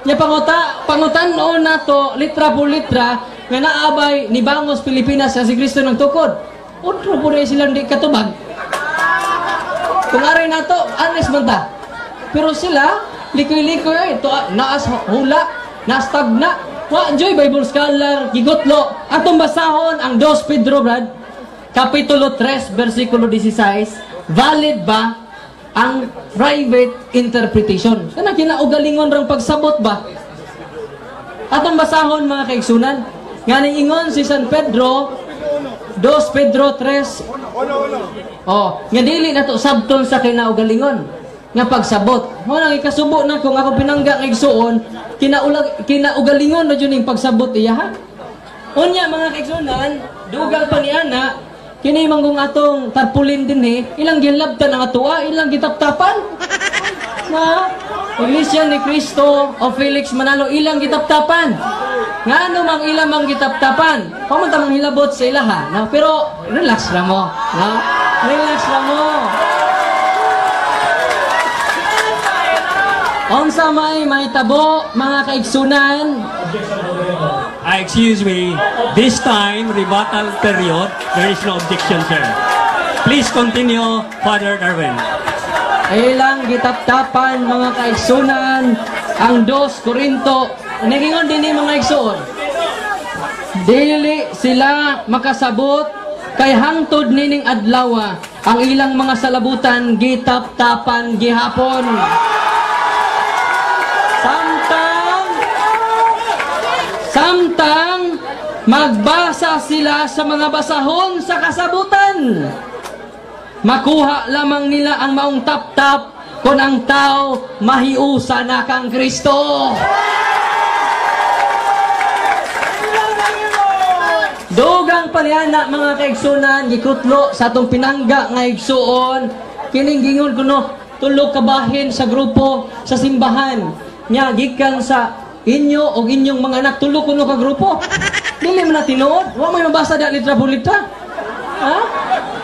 Nya pangutan noon nato litra por litra nga naabay ni Bangos Pilipinas sa si Kristo ng tukod. Utro po rin silang di katubag. Kung aray nato, honest man ta. Pero sila, likoy-likoy ito, naas hula, naas tagna. Wa enjoy Bible scholar, gigotlo. Atong basahon ang 2 Pedro, Brad. Kapitulo 3, versikulo 16, valid ba ang private interpretation? Kana kinaugalingon rang pagsabot ba? Atong basahon mga kaigsunan, nga ingon si San Pedro, 2 Pedro 3, nga dili na to sabton sa kinaugalingon, nga pagsabot. Mo nang ikasubo na kung ako pinangga nga igsuon, kinaugalingon na yun yung pagsabot iya ha. Unya mga kaigsunan, dugang pa ni ana, kini manggong atong tarpulin din ilang ginlabtan ang atua, ilang gitaptapan. Na Iglesia ni Cristo o Felix Manalo, ilang gitaptapan. Nga ano mang ilang mang gitaptapan. Pamunta mang hilabot sa ilaha. Na, pero relax lang mo. Na? Relax lang mo. Onsa may tabo, mga kaigsunan. Excuse me, this time, rebuttal period, there is no objection, sir. Please continue, Father Darwin. Ilang gitaptapan, mga kaigsunan, ang 2 Korinto, nagingon din mga igsuon. Dili sila makasabot, kay hangtod nining adlawa, ang ilang mga salabutan, gitaptapan, gihapon. Samtang magbasa sila sa mga basahon sa kasabutan. Makuha lamang nila ang maong tap-tap kung ang tao mahiusa na kang Kristo. Dugang palihana mga kaigsunan, gikutlo sa atong pinangga nga igsuon, kining gingon kuno tulog kabahin sa grupo sa simbahan. Nya gikan sa inyo o inyong mga anak tulo kuno ka grupo. Dili man na tinuod, wa may mabasa da litra por litra. Ha?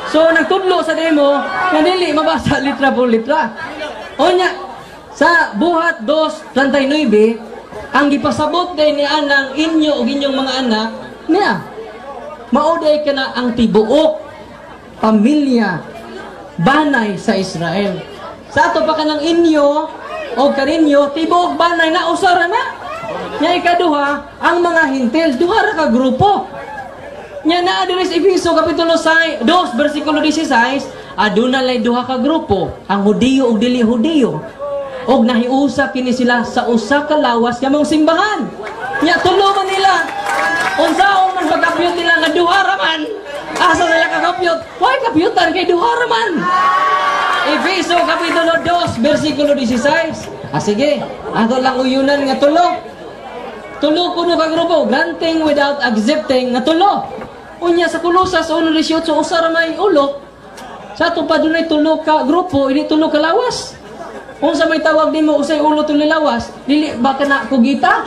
So nagtudlo sa demo, nga dili mabasa litra por litra. Onya sa buhat 2:39, ang gipasabot day ni anang inyo o inyong mga anak niya. Mauday ka na ang tibuok pamilya banay sa Israel. Sa ato pa kanang inyo o kaninyo tibuok banay na usara na. Nya ikaduha, ang mga hintil, duha ra ka grupo. Nya naa diri sa Efeso kapitulo 2 bersikulo 16, aduna lay duha ka grupo, ang Hudiyo ug dili Hudiyo. Og nahiusa kini sila sa usa ka lawas nga mong simbahan. Nya tulo man nila. Unsaon man pagkapyot nila nga duha ra man? Asa sila kakapyot? Why kapyutan kay duha ra man? Efeso kapitulo 2 bersikulo 16. Sige, ato lang uyunan nga tulo. Tulo kuno ka grupo, granting without accepting nga tulo. Unya sa Kolosas 1:18 usa ra may ulo. Sa ato pa dunay tulo ka grupo, ini tulo ka lawas. Unsa may tawag nimo usay ulo tulo lawas? Dili ba kana kugita?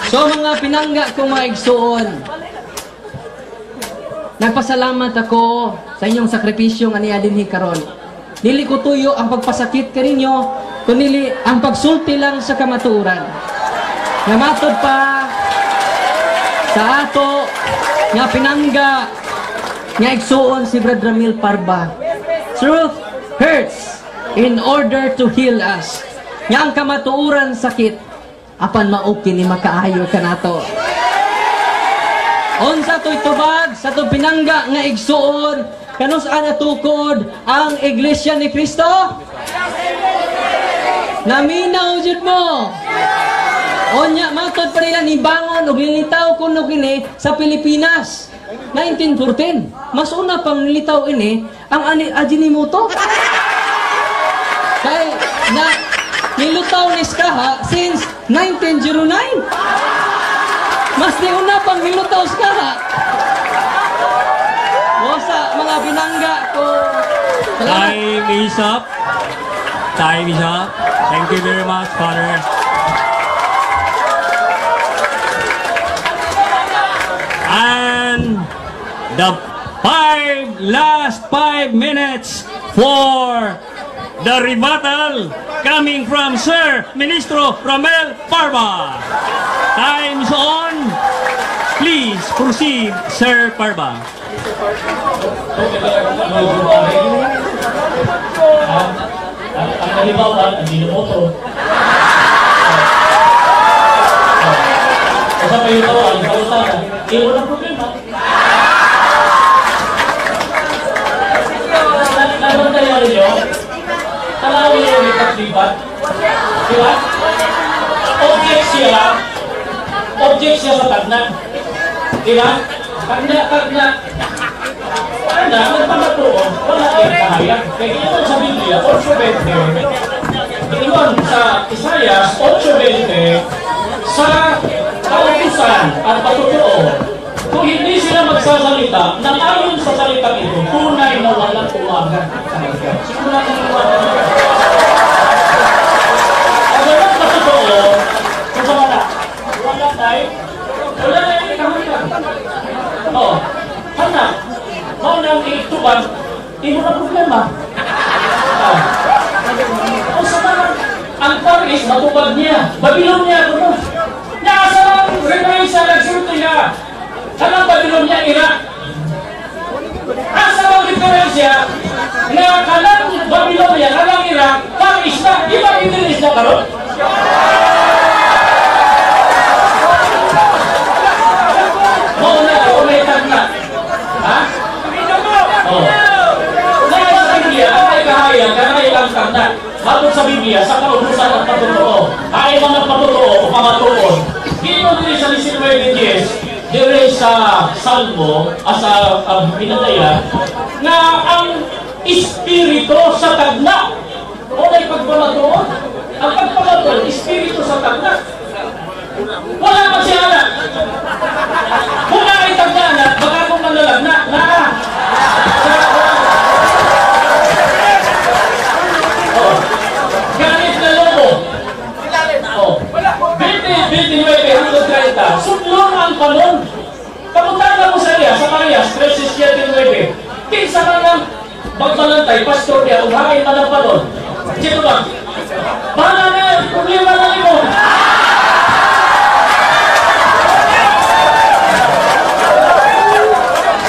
So mga pinangga kong mga igsuon, nagpasalamat ako sa inyong sakripisyo nga niya dinhi karon. Dili ko tuyo ang pagpasakit kaninyo, kundi ang pagsulti lang sa kamatuoran. Nga matod pa sa ato nga pinangga nga igsuon si Brad Ramil Parba. Truth hurts in order to heal us. Nga ang kamatuoran sakit, apan mao kini makaayo kanato. Unsa to'y tubag sa to pinangga nga igsuon, kanus ana tukod ang Iglesia ni Cristo? Naminaw jud mo. Onya matod pa nila ni bangon og nilitaw kuno kini sa Pilipinas 1914. Mas una pang nilitaw ini ang Ajinomoto. Kay na nilutaw ni Skaha since 1909. Mas di una pang nilutaw Skaha. Sa mga binangga ko. Time is up. Time is up. Thank you very much, Father. And the last 5 minutes for the rebuttal coming from Sir Ministro Romel Parva. Time's on. Please proceed, Sir Parva. Ang halimbawa, ang dinomoto. Kasi pa yung tawa, yung kalutana, walang problema. Nabantayan ninyo, talawin nyo yung lipat-lipat. Diba? Object siya sa tagna. Diba? Tagna. Nagpapatuon, wala yung kahayag. Kaya ito sa Biblia, 8:20. Iwan sa Isaiah 8:20, sa kautusan at patutuo, kung hindi sila magsasalita, na ayon sa salita ito, tunay na walang umaga sa kanila. Siguro natin umaga nila. Ang walang patutuo, kung sa wala tayo, wala na yung kahayag. O, hana, kung nang ituban, hindi mo na problema. O sa mga, ang Paris, matubag niya. Babylonia, ito mo. Nasa lang, referensya, nagsulti niya. Anong Babylonia, Iraq? Asa lang referensya, na kanang Babylonia, kanang Iraq, Paris na, di ba inilis na karon? Mauna, umitag na. Ha? Ngayon sa Biblia, ang may kahayag, kanay lang tanda. Matod sa Biblia, sa kautusan at patutuo, ay mga patutuo o pamatuon. Dito din sa 19:10, dire sa Salmo, sa Pinataya, na ang Espiritu sa tagna. O may pagpamatuon. Ang pagpamatuon, Espiritu sa tagna. Wala man siya anak. Kung ay tagna anak, baka kung manlalagna, ganit na lobo. 20-29 sutlong ang panon. Kamuntahan mo sa iya, sa Marias, 13-7-9. Kinsa ka ng magbalantay, pastor niya, kung hain man ang panon. Sino ba? Bala na, problema na limon.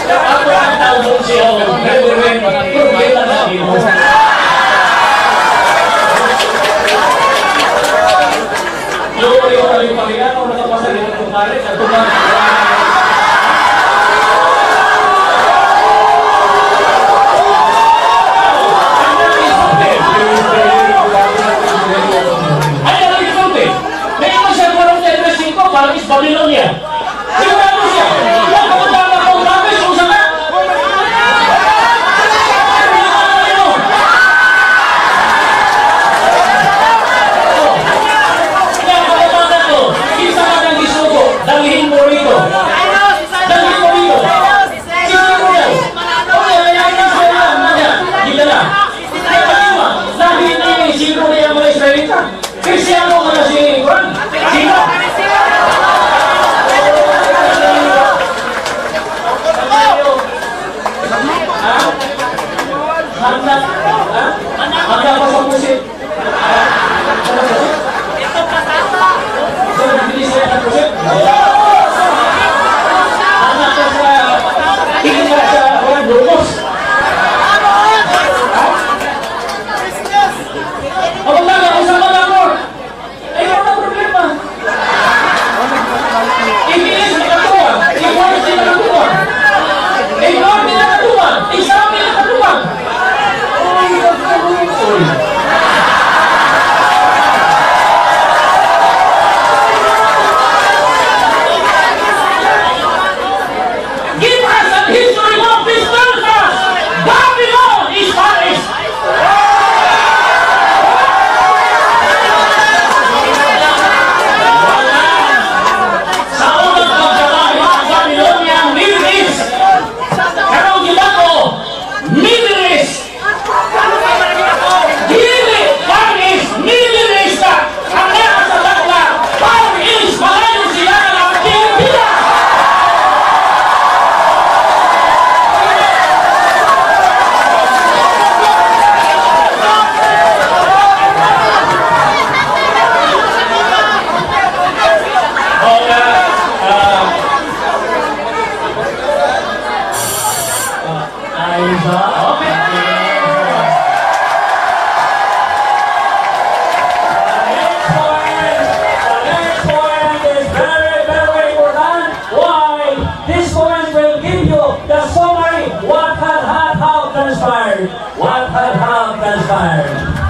Ako ang tawag siya, problema na limon. Yung pangyayaw na kapasa dito ng kumarin at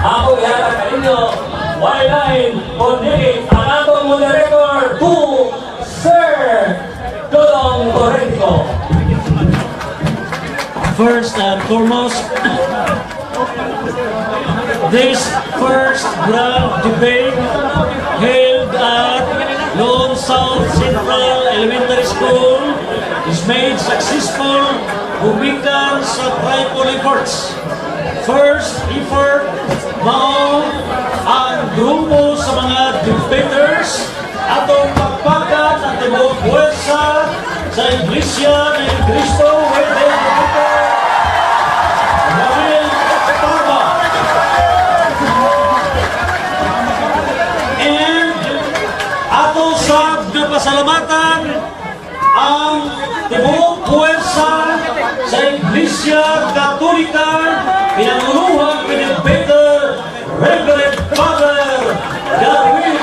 Ako yata kaninyo, Y-Line, Condit, ang atong moderator, Sir Dodong Torrentico. First and foremost, this first grand debate held at Lone South Central Elementary School is made successful gumikan sa tribal efforts. First effort mao ang grupo sa mga debaters atong pagpakat at tibuok puwersa sa Iglesia ni Cristo Wede Ramil Parva. And ato sa napasalamatan ang tibuok puwersa sa Iglesia Katolika pinanguluhan ni Peter Reverend Father Darwin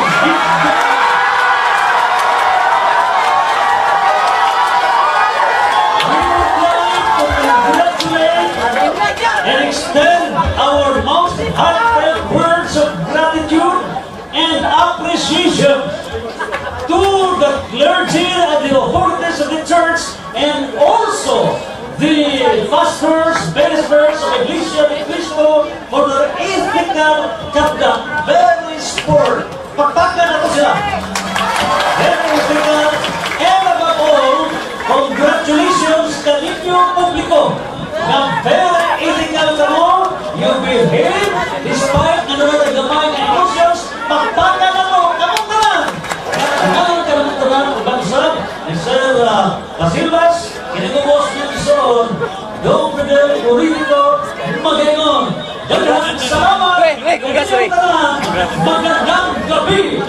and extend our most heartfelt words of gratitude and appreciation to the clergy and the authorities of the church and also the pastors, ministers of Iglesia ni Cristo for their ethical conduct. Very sport. Pagpakan na to sila. Very ethical. And above all, congratulations sa inyo publiko. Na very ethical ka mo, you behave despite na naman nagdamay ng emotions. Pagpakan na mo, kamong tanan. Kamong tanan, bansag, ni Sir Casillas, kinagubos niya isoon, Dong Fidel Torrentico, magayon. Daghang salamat. Magandang gabi.